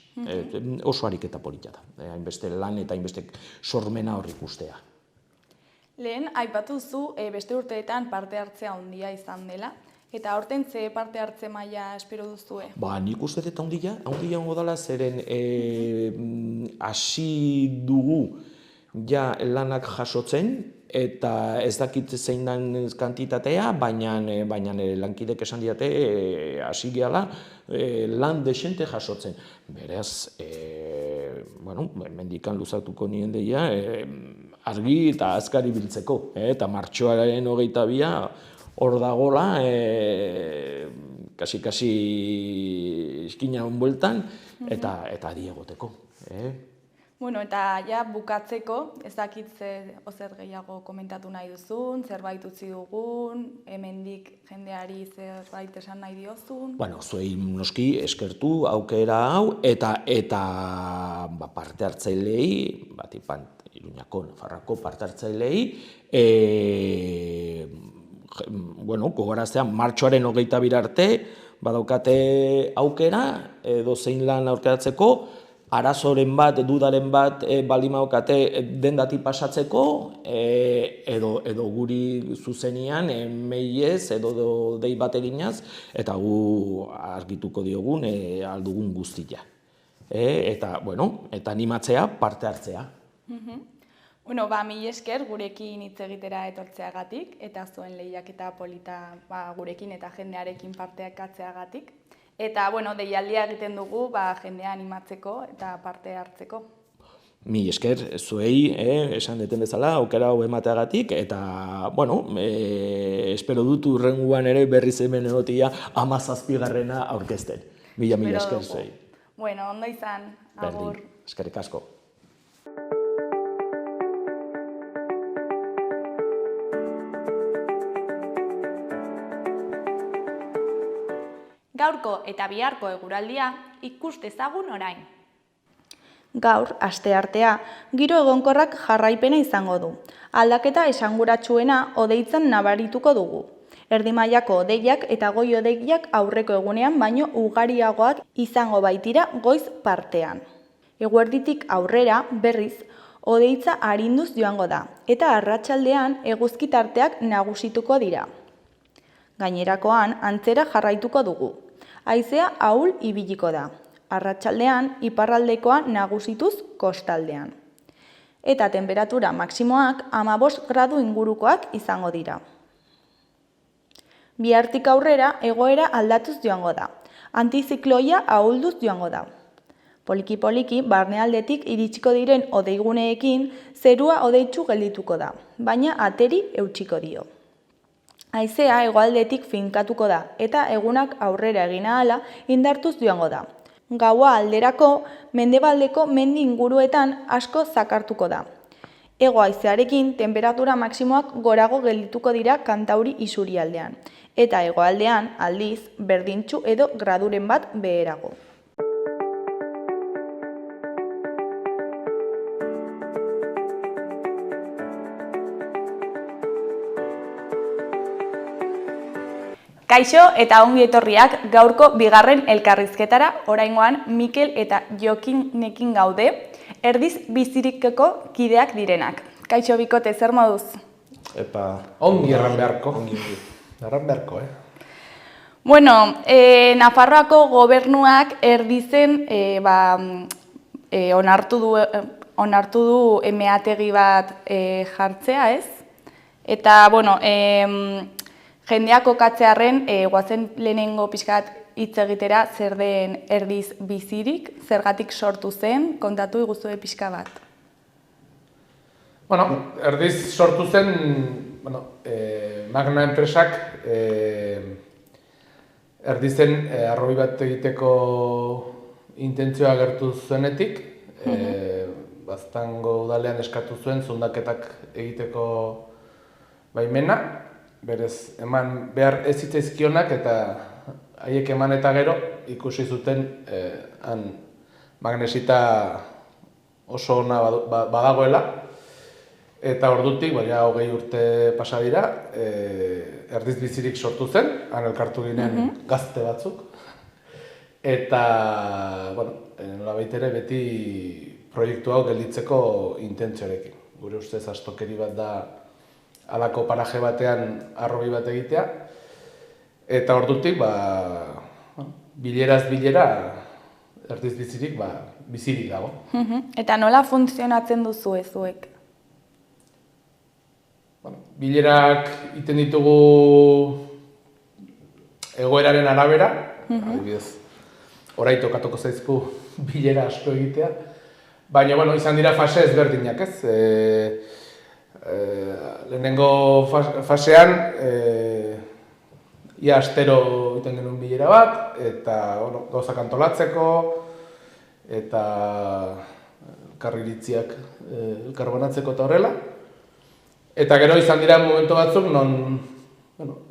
Oso ariketa polita da, hainbeste lan eta hainbeste sormena hor ikustea. Lehen, aipatu zu beste urteetan parte hartzea handia izan dela, eta aurten ze parte hartze maila espero duzue? Nik uste dut handia hongo dela, zeren hasi dugu ja lanak jasotzen, eta ez dakit zein den kantitatea, baina lankidek esan diate hasi gehala lan desente jasotzen. Beraz, mendikan luzatuko nien deia, argi eta azkari biltzeko, eta martxoaren 22 hor dagola, kasi eskina bueltan, eta adi egoteko. Eta ja bukatzeko, ez dakit zer gehiago komentatu nahi duzun, zerbait utzi dugun, hemendik jendeari zerbait esan nahi diozun. Zuei noski eskertu aukera hau, eta parte hartzailei, Iruñako, Nafarroako parte hartzailei, gogoraztea martxoaren 22 arte, badaukate aukera, edo zein lan aurkeratzeko, arazoren bat, dudaren bat, baldin badukate dendati pasatzeko, edo guri zuzenian, mailez, edo dei bat eginaz, eta gu argituko diogun aldugun guztia. Eta animatzea, parte hartzea. Mil esker gurekin hitz egitera etortzeagatik, eta zuen lehiaketa polita gurekin eta jendearekin parte hartzeagatik. Eta, deialdia egiten dugu jendea animatzeko eta parte hartzeko. Mil esker, zuei, esan deten bezala, aukera hau emateagatik, eta, espero dut hurrengoan ere berriz hemen egotia 17. aurkezten. Mila esker zuei. Ondo izan, agur. Eskerrik asko. Gaurko eta biharko eguraldia ikus dezagun orain. Gaur, asteartea, giro egonkorrak jarraipena izango du. Aldaketa esanguratsuena hodeitzan nabarituko dugu. Erdi mailako hodeiak eta goi hodeiak aurreko egunean baino ugariagoak izango baitira goiz partean. Eguerditik aurrera, berriz, hodeitza arinduz joango da, eta arratsaldean eguzki tarteak nagusituko dira. Gainerakoan, antzera jarraituko dugu. Haizea ahul ibiliko da. Arratsaldean, iparraldekoa nagusituz kostaldean. Eta temperatura maksimoak 15 gradu ingurukoak izango dira. Bihartik aurrera egoera aldatuz joango da. Antizikloia ahulduz joango da. Poliki-poliki, barnealdetik iritsiko diren hodeiguneekin zerua hodeitsu geldituko da, baina ateri eutsiko dio. Haizea hegoaldetik finkatuko da eta egunak aurrera egin ahala indartuz joango da. Gaua alderako mendebaldeko mendi inguruetan asko zakartuko da. Hego haizearekin temperatura maksimoak gorago geldituko dira Kantauri isurialdean, eta hegoaldean aldiz berdintsu edo graduren bat beherago. Kaixo eta ongi etorriak gaurko bigarren elkarrizketara, oraingoan Mikel eta Jokinekin gaude, erdiz bizirikeko kideak direnak. Kaixo bikote, zer moduz? Epa, Ongi erran beharko. erran beharko, Bueno, Nafarroako gobernuak erdizen onartu du meategi bat jartzea, ez? Eta, bueno, jendeak kokatzearren, guazen lehenengo pixkat hitz egitera zer den erdiz bizirik, zergatik sortu zen, kontatu iguzue pixka bat. Bueno, erdiz sortu zen, Magna enpresak erdizen arrobi bat egiteko intentzioa agertu zuenetik, Baztango udalean eskatu zuen zundaketak egiteko baimena, berez eman behar ez zitzaizkionak eta haiek eman eta gero ikusi zuten han magnesita oso ona badagoela. Eta ordutik, 20 urte pasa dira, erdiz bizirik sortu zen, han elkartu ginen gazte batzuk. Eta, nolabait ere beti proiektu hau gelditzeko intentzioarekin. Gure ustez astokeri bat da halako paraje batean arrobi bat egitea. Eta ordutik, bileraz bilera, erdiz bizirik, bizirik dago. Eta nola funtzionatzen duzu zuek? Bilerak iten ditugu egoeraren arabera, adibidez, orain tokatuko zaizku bilera asko egitea, baina izan dira fase ezberdinak, ez? Lehenengo fasean, ia astero egiten genuen bilera bat, eta gauzak antolatzeko, eta elkarriritziak elkarbanatzeko eta horrela. Eta gero izan dira momentu batzuk, non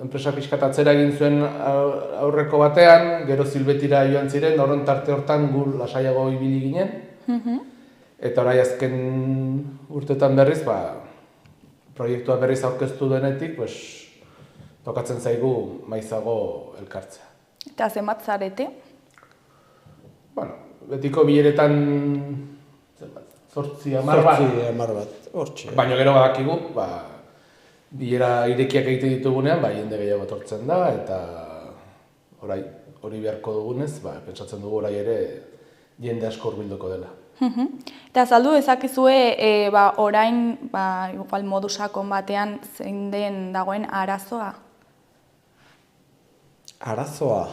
enpresa pixkat atzera egin zuen aurreko batean, gero Zilbetira joan ziren, horren tarte hortan gu lasaiago ibili ginen. Eta orai azken urtetan berriz, proiektua berriz aurkeztu denetik, tokatzen zaigu maizago elkartzea. Eta zenbat zarete? Betiko bileretan 8-10 bat. Baina gero badakigu, bilera irekiak egiten ditugunean, jende gehiago etortzen da, eta hori beharko dugunez, pentsatzen dugu orai ere jende asko hurbilduko dela. Eta azaldu ezakizue orain igual modu sakon batean zein den dagoen arazoa? Arazoa?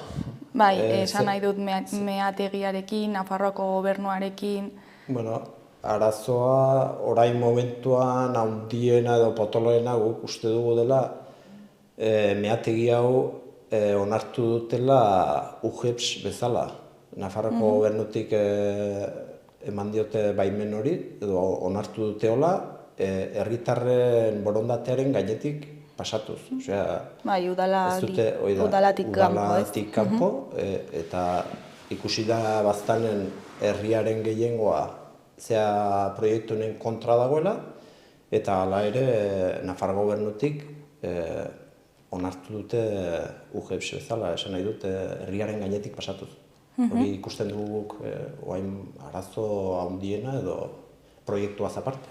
Bai, esan nahi dut meategiarekin, Nafarroako gobernuarekin. Arazoa orain momentuan handiena edo potoloena guk uste dugu dela meategi hau onartu dutela UGEPS bezala. Nafarroako gobernutik eman diote baimen hori, edo onartu dute hola, herritarren borondatearen gainetik pasatuz. Osea, Bai, ez dute, udalatik kanpo, ez? udalatik kanpo, eta ikusi da baztanen herriaren gehiengoa zea proiektu honen kontra dagoela, eta hala ere Nafar gobernutik onartu dute UGEPS bezala, esan nahi dute herriaren gainetik pasatuz. Hori ikusten dugu guk orain arazo handiena edo proiektuaz aparte.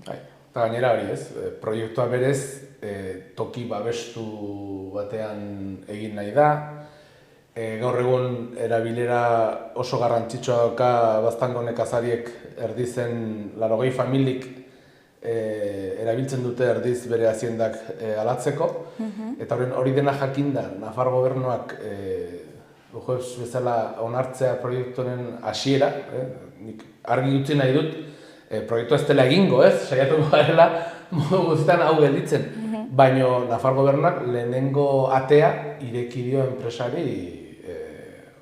Eta gainera hori ez, proiektua berez toki babestu batean egin nahi da. Gaur egun erabilera oso garrantzitsua dauka Baztango nekazariek erdizen 80 familik erabiltzen dute erdiz bere haziendak alatzeko. Eta hori dena jakinda, Nafar gobernuak UGEPS bezala onartzea proiektuaren hasiera, nik argi utzi nahi dut, proiektua ez dela egingo, ez? Saiatuko garela modu guztietan hau gelditzen. Baina Nafar gobernuak lehenengo atea ireki dio enpresari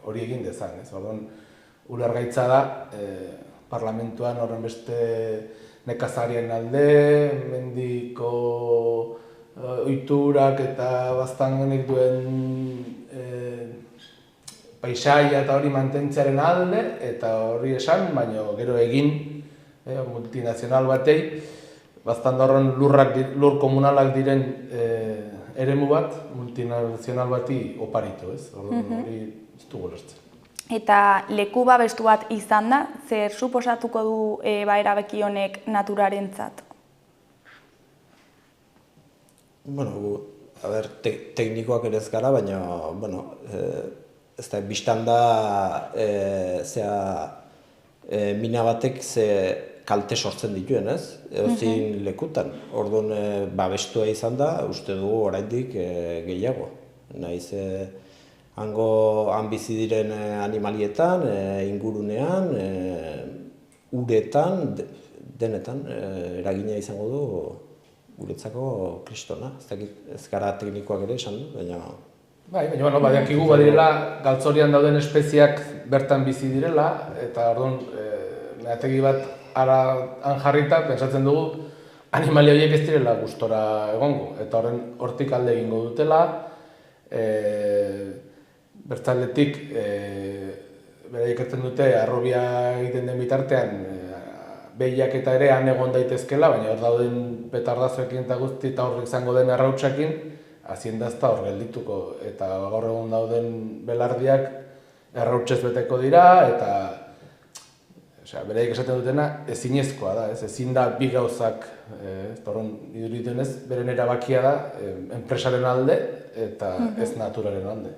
hori egin dezan, ez? Orduan, ulergaitza da parlamentuan horren beste nekazarien alde, mendiko ohiturak eta Baztangonek duen paisaia eta hori mantentzearen alde, eta hori esan, baina gero egin multinazional batei, Baztandarron lur komunalak diren eremu bat, multinazional bati oparitu, ez? Hori ez dugu lertzen. Eta leku babestu bat izan da, zer suposatuko du erabaki honek naturarentzat? Bueno, teknikoak ere ez gara, baina, bueno, ez da, biztan da, mina batek ze kalte sortzen dituen, ez? Eozin lekutan. Orduan, babestua izan da, uste dugu oraindik gehiago. Nahiz, han bizi diren animalietan, ingurunean, uretan, denetan, eragina izango du guretzako kristona. Ez gara teknikoak ere esan du, baina... Baina, badiakigu badirela, galtzorian dauden espeziak bertan bizi direla, eta orduan, mehategi bat han jarrita, pentsatzen dugu, animalia horiek ez direla gustora egongo, eta hortik alde egingo dutela, bertzaletik, beraiek hartzen dute, arrobia egiten den bitartean, behiak eta ere han egon daitezkela, baina hor dauden petardazoekin eta guzti eta hor izango den errautsakin, hazienda ez da hor geldituko, eta gaur egun dauden belardiak errautsez beteko dira, eta beraiek esaten dutena ezinezkoa da, ezin da bi gauzak, iduritzen ez, beren erabakia da enpresaren alde eta ez naturaren alde.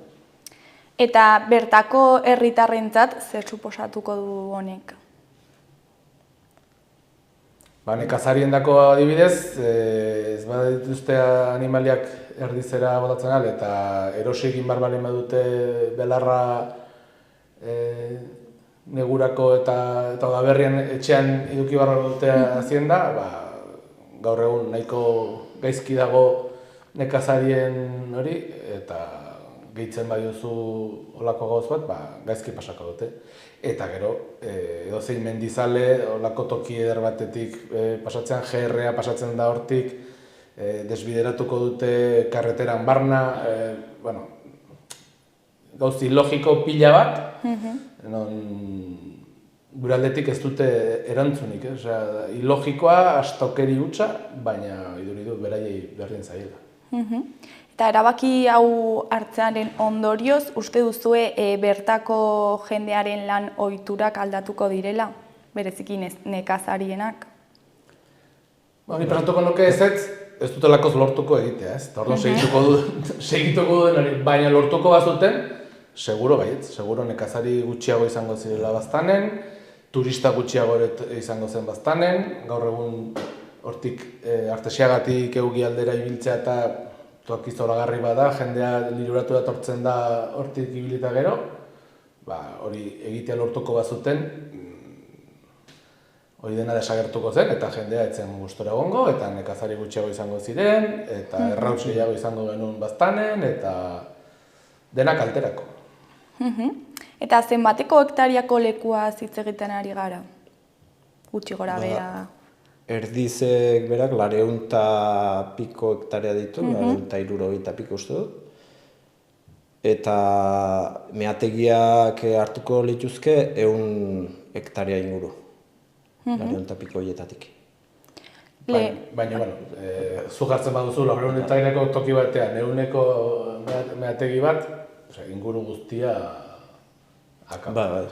Eta bertako herritarrentzat zer suposatuko du honek? Nekazariendako adibidez, ez badituzte animaliak erdizera botatzen al, eta erosi egin behar baldin badute belarra negurako eta udaberrian etxean eduki behar dute hazienda, gaur egun nahiko gaizki dago nekazarien hori, eta gehitzen badiozu olako gauz bat, gaizki pasako dute. Eta gero, edozein mendizale, olako toki eder batetik pasatzen GR-a, pasatzen da hortik, desbideratuko dute karreteran barna, gauzi logiko pila bat, gure aldetik ez dute erantzunik, ilogikoa, astokeri hutsa, baina iduridu beraiei berdin zaiela. Eta erabaki hau hartzearen ondorioz, uste duzue bertako jendearen lan ohiturak aldatuko direla, bereziki nekazarienak? Ni pensatuko nuke ez dutelakoz lortuko egitea, ez? Eta orduan segituko duen hori, baina lortuko bazuten, seguro baietz, seguro nekazari gutxiago izango zirela Baztanen, turista gutxiago izango zen Baztanen, gaur egun hortik Artesiagatik Eugi aldera ibiltzea eta toki zoragarri bada, jendea liruratu datortzen da hortik ibilita gero, hori egitea lortuko bazuten, hori dena desagertuko zen, eta jendea etzen gustora egongo, eta nekazari gutxiago izango ziren, eta errauts gehiago izango genuen Baztanen, eta denak alterako. Eta zenbateko hektariako lekua hitz egiten ari gara? Gutxi gora bera? Erdizek berak 200 piko hektarea ditu, 270 piko uste dut. Eta meategiak hartuko lituzke 100 hektarea inguru, 200 piko horietatik. Baina, zu jartzen baduzu 200 hektareko toki batean, 100 meategi bat, inguru guztia akaba.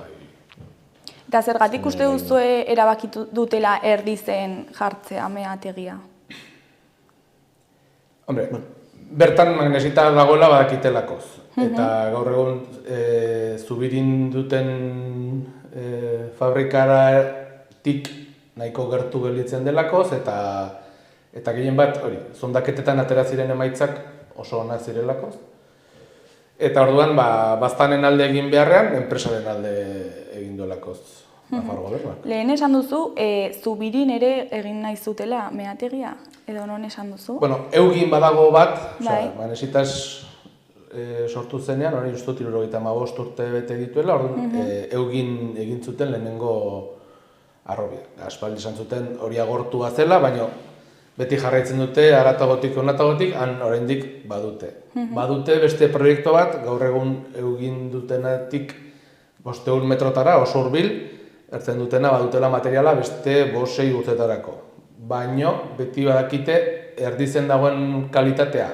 Eta zergatik uste duzue erabakitu dutela Erdizen jartzea meategia? Hombre, bertan magnesita dagoela badakitelakoz. Eta gaur egun Zubirin duten fabrikaratik nahiko gertu gelditzen delakoz, eta gehien bat, zondaketetan atera ziren emaitzak oso onak zirelakoz. Eta orduan, baztanen alde egin beharrean, enpresaren alde egin duelakoz Nafarro gobernuak. Lehen esan duzu, Zubirin ere egin nahi zutela meategia, edo non esan duzu? Bueno, Eugin badago bat, magnesitaz sortu zenean, hori uste 75 urte bete dituela, orduan Eugin egin zuten lehenengo arrobia. Aspaldi esan zuten hori agortua zela, baina beti jarraitzen dute, haratagotik, onatagotik, han oraindik badute. Badute beste proiektu bat, gaur egun Eugin dutenatik 500 metrotara, oso hurbil, ertzen dutena badutela materiala beste 5-6 urtetarako. Baina beti badakite Erdizen dagoen kalitatea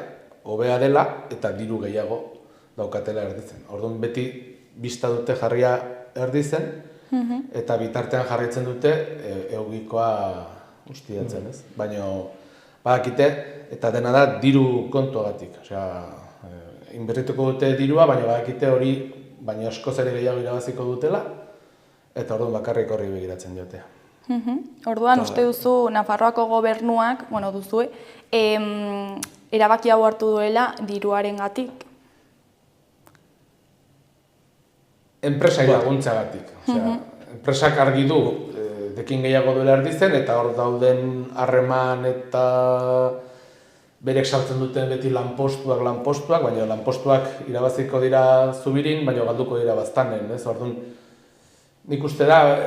hobea dela eta diru gehiago daukatela Erdizen. Orduan beti bista dute jarria Erdizen eta bitartean jarraitzen dute Eugikoa ustiatzen, ez? Baina badakite eta dena da diru kontuagatik. Osea, inbertituko dute dirua, baina badakite hori baina askoz ere gehiago irabaziko dutela, eta orduan bakarrik horri begiratzen diotea. Orduan, uste duzu Nafarroako gobernuak, duzue, erabaki hau hartu duela diruarengatik? Enpresai laguntzagatik. Enpresak argi du, dekin gehiago duela Erdizen, eta hor dauden harreman eta berek saltzen duten beti lanpostuak, baina lanpostuak irabaziko dira Zubirin, baina galduko dira baztanen, ez? Orduan, nik uste da,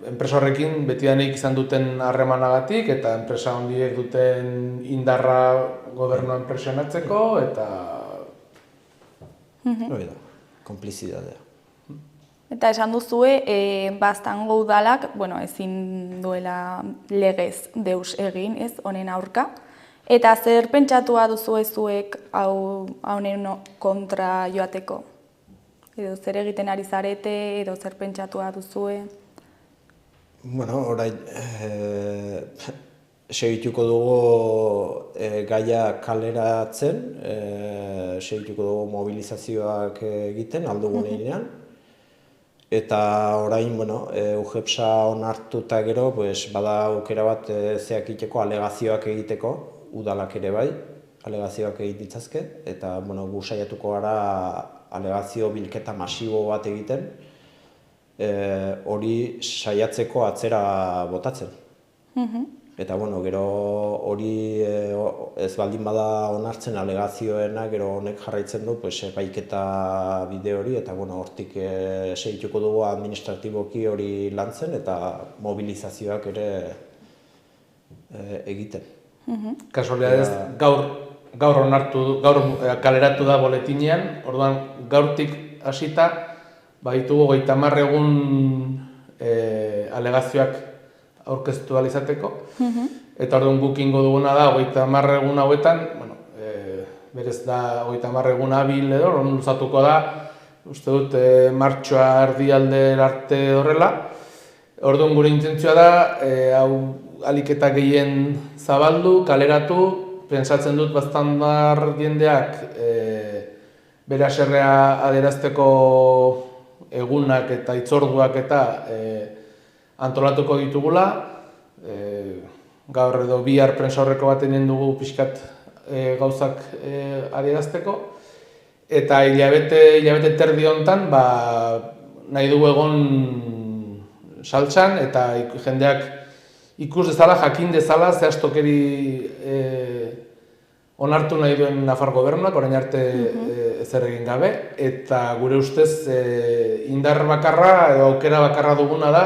enpresa horrekin betidanik izan duten harremanagatik, eta enpresa hondiek duten indarra gobernuan presionatzeko, eta... Hori da, konplizidadea. Eta esan duzue, Baztango udalak, ezin duela legez deus egin, ez, honen aurka. Eta zer pentsatua duzu zuek honen kontra joateko? Edo zer egiten ari zarete, edo zer pentsatua duzue? Orain, segituko dugu gaia kaleratzen, segituko dugu mobilizazioak egiten aldugunean. Eta orain, UGEPSA onartuta gero, bada aukera bat zeakiteko alegazioak egiteko, udalak ere bai, alegazioak egin ditzazke, eta gu saiatuko gara alegazio bilketa masibo bat egiten, hori saiatzeko atzera botatzen. Eta gero hori ez baldin bada onartzen alegazioena, gero honek jarraitzen du epaiketa bide hori, eta hortik segituko dugu administratiboki hori lantzen eta mobilizazioak ere egiten. Kasualidadez, gaur kaleratu da boletinean, orduan gaurtik hasita baditugu 30 egun alegazioak aurkeztu alizateko, eta orduan guk ingo duguna da 30 egun hauetan, berez da 30 egun habil edo, orduan luzatuko da, uste dut martxoa erdialder arte horrela. Orduan gure intentzioa da, aliketa gehien zabaldu, kaleratu, pentsatzen dut Baztandar jendeak bere haserrea adierazteko egunak eta hitzorduak eta antolatuko ditugula. Gaur edo bihar prensa horreko bat egin dugu pixkat gauzak adierazteko. Eta hilabete terdi honetan nahi dugu egon saltsan eta jendeak ikus dezala, jakin dezala, zehaztokeri onartu nahi duen Nafar gobernuak, orain arte ezer egin gabe, eta gure ustez indar bakarra edo aukera bakarra duguna da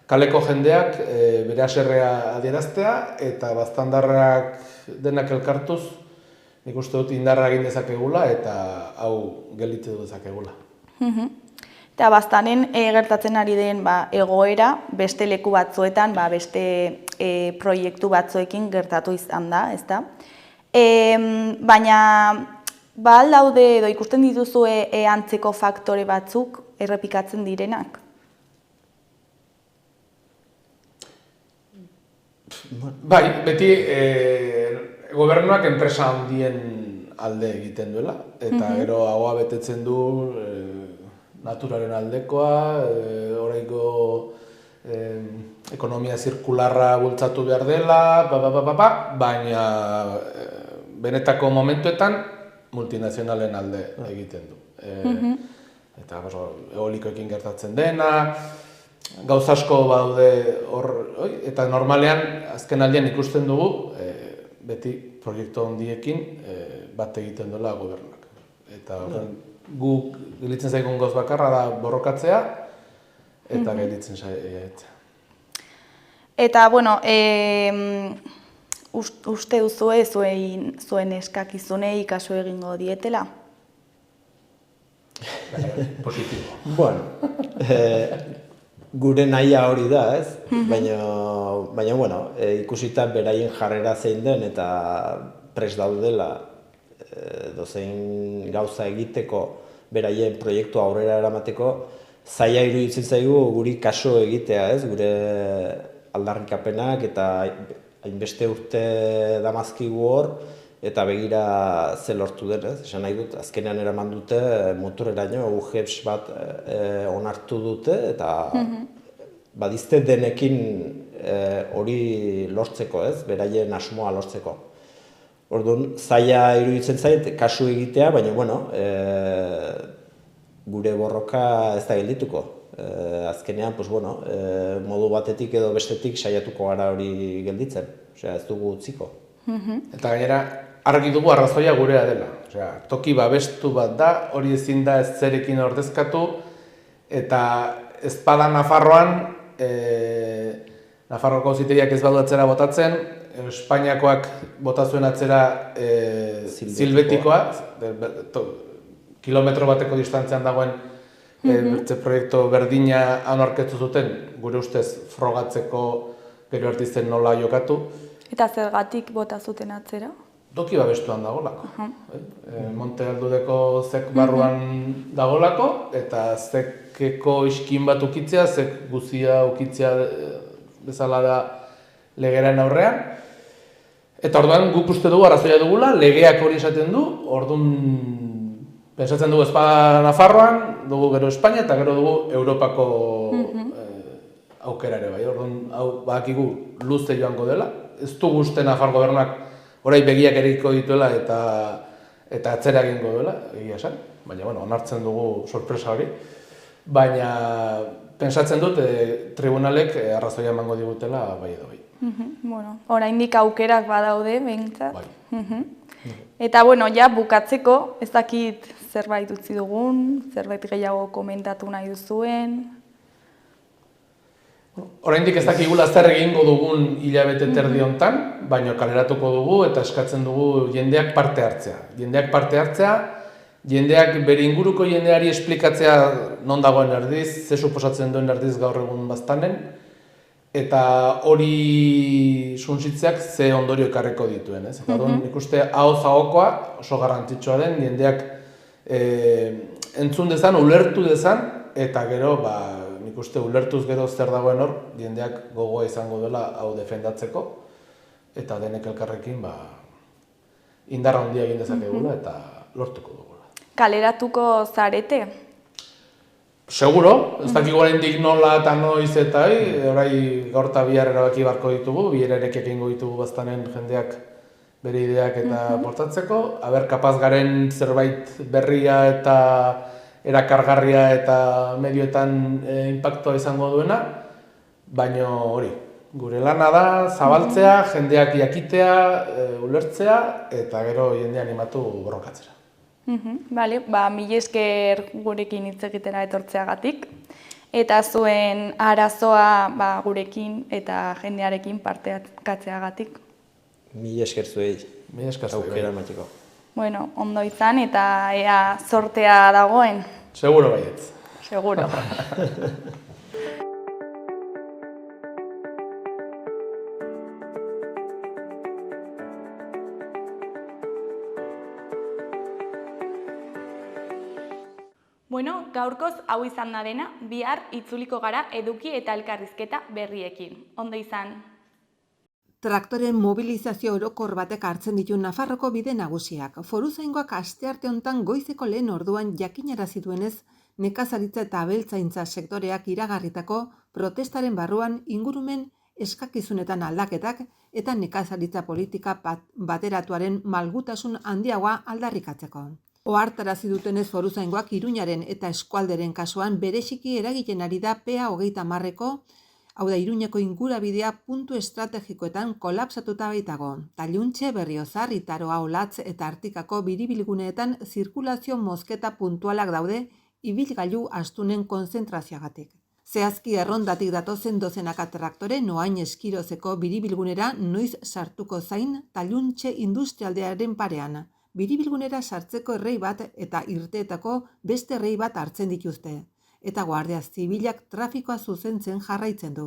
kaleko jendeak bere haserrea adieraztea eta baztandarrak denak elkartuz nik uste dut indarra egin dezakegula eta hau gelditu dezakegula. Eta baztanen gertatzen ari den egoera beste leku batzuetan, beste proiektu batzuekin gertatu izan da, ezta? Baina aldaude edo ikusten dituzue antzeko faktore batzuk errepikatzen direnak? Bai, beti gobernuak enpresa handien alde egiten duela, eta gero ahoa betetzen du naturaren aldekoa, oraiko ekonomia zirkularra bultzatu behar dela, baina benetako momentuetan multinazionalen alde egiten du. Eta eolikoekin gertatzen dena, gauza asko badaude hor, eta normalean azken aldean ikusten dugu beti proiektu handiekin bat egiten duela gobernuak. Eta gu gelditzen zaigun gauz bakarra da borrokatzea eta gelditzen zaitzea. Eta, bueno, uste duzue zuen eskakizunei kasu egingo dietela? Positibo. Bueno, gure nahia hori da, ez? Baina, bueno, ikusita beraien jarrera zein den eta prest daudela dozein gauza egiteko beraien proiektua aurrera eramateko, zaila iruditzen zaigu guri kasu egitea, ez? Gure aldarrikapenak eta hainbeste urte damazkigu hor, eta begira ze lortu den, ez? Esan nahi dut, azkenean eraman dute motoreraino UGEPS bat onartu dute, eta badizte denekin hori lortzeko, ez? Beraien asmoa lortzeko. Orduan, zaila iruditzen zait, kasu egitea, baina, bueno, gure borroka ez da geldituko. Azkenean, pues, bueno, modu batetik edo bestetik saiatuko gara hori gelditzen. Osea, ez dugu utziko. Eta gainera, argi dugu arrazoia gurea dela. Osea, toki babestu bat da, hori ezin da ez zerekin ordezkatu, eta ezpada Nafarroan, Nafarroko auzitegiak ez badu atzera botatzen, Espainiakoak bota zuen atzera Silbetikoa, kilometro bateko distantzian dagoen proiektu berdina han aurkeztu zuten, gure ustez frogatzeko gero artisten nola jokatu. Eta zergatik bota zuten atzera? Toki babestuan dagolako. Monte Aldudeko zek barruan dagolako, eta zekeko iskin bat ukitzea, zek guzia ukitzea bezala da legearen aurrean. Eta orduan guk uste dugu, arrazoia dugula, legeak hori esaten du, orduan pentsatzen dugu ezpada Nafarroan, dugu gero Espainia eta gero dugu Europako aukera ere bai. Orduan, hau badakigu luze joango dela. Ez dugu uste Nafar gobernuak orai begiak eriko dituela eta atzera egingo duela, egia esan. Baina, bueno, onartzen dugu sorpresa hori. Baina, pentsatzen dut, tribunalek arrazoia emango digutela bai edo bai. Bueno, oraindik aukerak badaude, behintzat. Eta, bueno, ja, bukatzeko, ez dakit zerbait utzi dugun, zerbait gehiago komentatu nahi duzuen. Oraindik ez dakigula zer egingo dugun hilabete terdi hontan, baina kaleratuko dugu eta eskatzen dugu jendeak parte hartzea. Jendeak bere inguruko jendeari esplikatzea non dagoen erdiz, ze suposatzen duen erdiz gaur egun baztanen, eta hori suntsitzeak ze ondorio ekarriko dituen, ez? Eta nik uste ahoz-ahokoa oso garrantzitsua den, jendeak entzun dezan, ulertu dezan, eta gero, nik uste ulertuz gero zer dagoen hor, jendeak gogoa izango dela hau defendatzeko, eta denek elkarrekin indarra handia egin dezakegula eta lortuko dugula. Kaleratuko zarete? Seguro, ez dakik oraindik nola eta noiz eta orai gaur eta bihar erabaki barko ditugu, bihererek egingo ditugu baztanen jendeak bere ideak eta portatzeko, aber kapaz garen zerbait berria eta erakargarria eta medioetan inpaktua izango duena, baina hori, gure lana da zabaltzea, jendeak jakitea, ulertzea eta gero jendea animatu borrokatzera. Bale, mila esker gurekin hitz egitera etortzeagatik. eta zuen arazoa gurekin eta jendearekin partekatzeagatik. Mila esker zuei. Mila esker zuei. Aukera emateko. Bueno, ondo izan eta ea sortea dagoen. Seguro baietz. Seguro. Bueno, gaurkoz hau izan da dena, bihar itzuliko gara eduki eta elkarrizketa berriekin. Ondo izan. Traktoren mobilizazio orokor batek hartzen ditu Nafarroko bide nagusiak. Foruzaingoak astearte hontan goizeko lehen orduan jakinarazi duenez, nekazaritza eta abeltzaintza sektoreak iragarritako protestaren barruan ingurumen eskakizunetan aldaketak eta nekazaritza politika bateratuaren malgutasun handiagoa aldarrikatzeko. Ohartarazi dutenez foruzaingoak Iruñaren eta eskualderen kasuan bereziki eragiten ari da PA30ko, hau da Iruñeko ingurabidea puntu estrategikoetan kolapsatuta baitago. Talluntxe, Berriozar, Itaroa, Olatz eta Artikako biribilguneetan zirkulazio mozketa puntualak daude ibilgailu astunen konzentrazioagatik. Zehazki errondatik datozen dozenaka traktore noain Eskirozeko biribilgunera noiz sartuko zain Talluntxe industrialdearen parean. Biribilgunera sartzeko errei bat eta irteetako beste errei bat hartzen dituzte, eta Guardia Zibilak trafikoa zuzentzen jarraitzen du.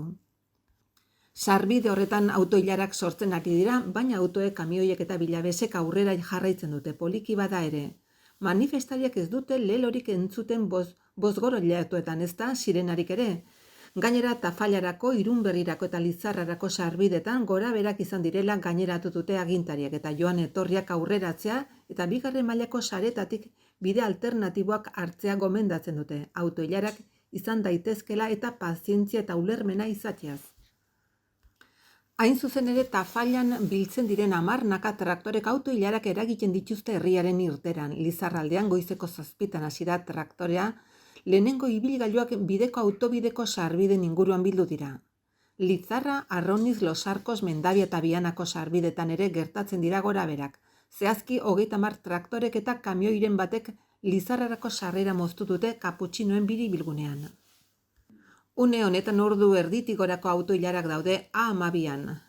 Sarbide horretan autoilarak sortzen ari dira, baina autoek, kamioiek eta bilabesek aurrera jarraitzen dute, poliki bada ere. Manifestariak ez dute lelorik entzuten bozgorailuetan, ez da sirenarik ere. Gainera Tafallarako, Irunberrirako eta Lizarrarako sarbidetan gora berak izan direla gaineratu dute agintariak eta joan etorriak aurreratzea eta bigarren mailako saretatik bide alternatiboak hartzea gomendatzen dute. Autoilarak izan daitezkela eta pazientzia eta ulermena izateaz. Hain zuzen ere Tafallan biltzen diren 10 traktorek autoilarak eragiten dituzte herriaren irteran. Lizarraldean goizeko 7 hasi da traktorea, lehenengo ibilgailuak bideko autobideko sarbiden inguruan bildu dira. Lizarra, Arroniz, Los Arcos, Mendabia eta Bianako sarbidetan ere gertatzen dira gora berak. Zehazki 30 traktorek eta kamioiren batek Lizarrarako sarrera moztu dute Kaputxinoen biribilgunean. Une honetan ordu erditik gorako autoilarak daude A12an.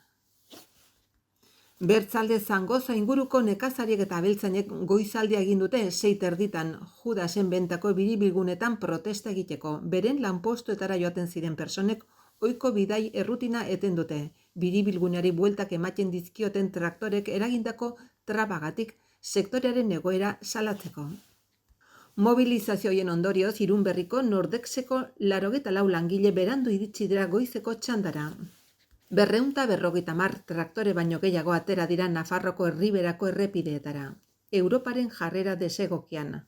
Bertzalde Zangoza inguruko nekazariek eta abeltzainek goizaldia egin dute 6:30 Judasen bentako biribilgunetan protesta egiteko. Beren lanpostuetara joaten ziren personek ohiko bidai errutina eten dute. Biribilguneari bueltak ematen dizkioten traktorek eragindako trabagatik sektorearen egoera salatzeko. Mobilizazioen ondorioz Irunberriko Nordexeko 84 langile berandu iritsi dira goizeko txandara. 250 traktore baino gehiago atera dira Nafarroko erriberako errepideetara. Europaren jarrera desegokian.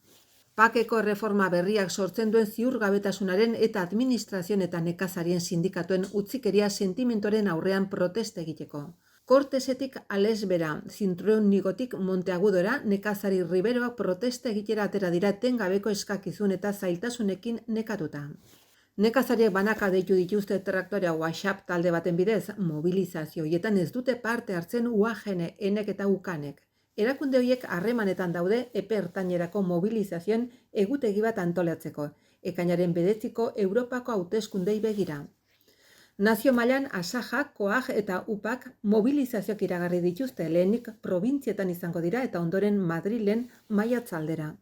Pakeko erreforma berriak sortzen duen ziurgabetasunaren eta administrazioen eta nekazarien sindikatuen utzikeria sentimentoren aurrean protesta egiteko. Kortesetik Alesbera, Zintruenigotik Monteagudora, nekazari Riberoak protesta egitera atera dira etengabeko eskakizun eta zailtasunekin nekatuta. Nekazariek banaka deitu dituzte traktorea WhatsApp talde baten bidez, mobilizazioietan ez dute parte hartzen UAGN, enek eta UKANek. Erakunde horiek harremanetan daude epe ertainerako mobilizazioen egutegi bat antolatzeko, ekainaren 9ko Europako hauteskundei begira. Nazio mailan Asajak, Koag eta UPAK mobilizazioak iragarri dituzte, lehenik probintzietan izango dira eta ondoren Madrilen maiatzaldera.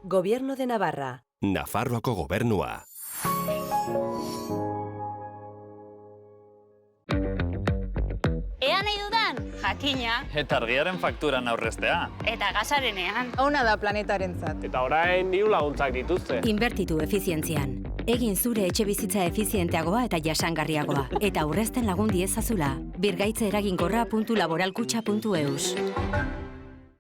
Gobierno de Navarra. Nafarroako gobernua. Ea nahi dudan, jakina. Eta argiaren fakturan aurreztea. Eta gasarenean. Ona da planetarentzat. Eta orain diru laguntzak dituzte. Inbertitu efizientzian. Egin zure etxe bizitza efizienteagoa eta jasangarriagoa. Eta aurrezten lagun diezazula. Birgaitze eraginkorra.laboralkutxa.eus.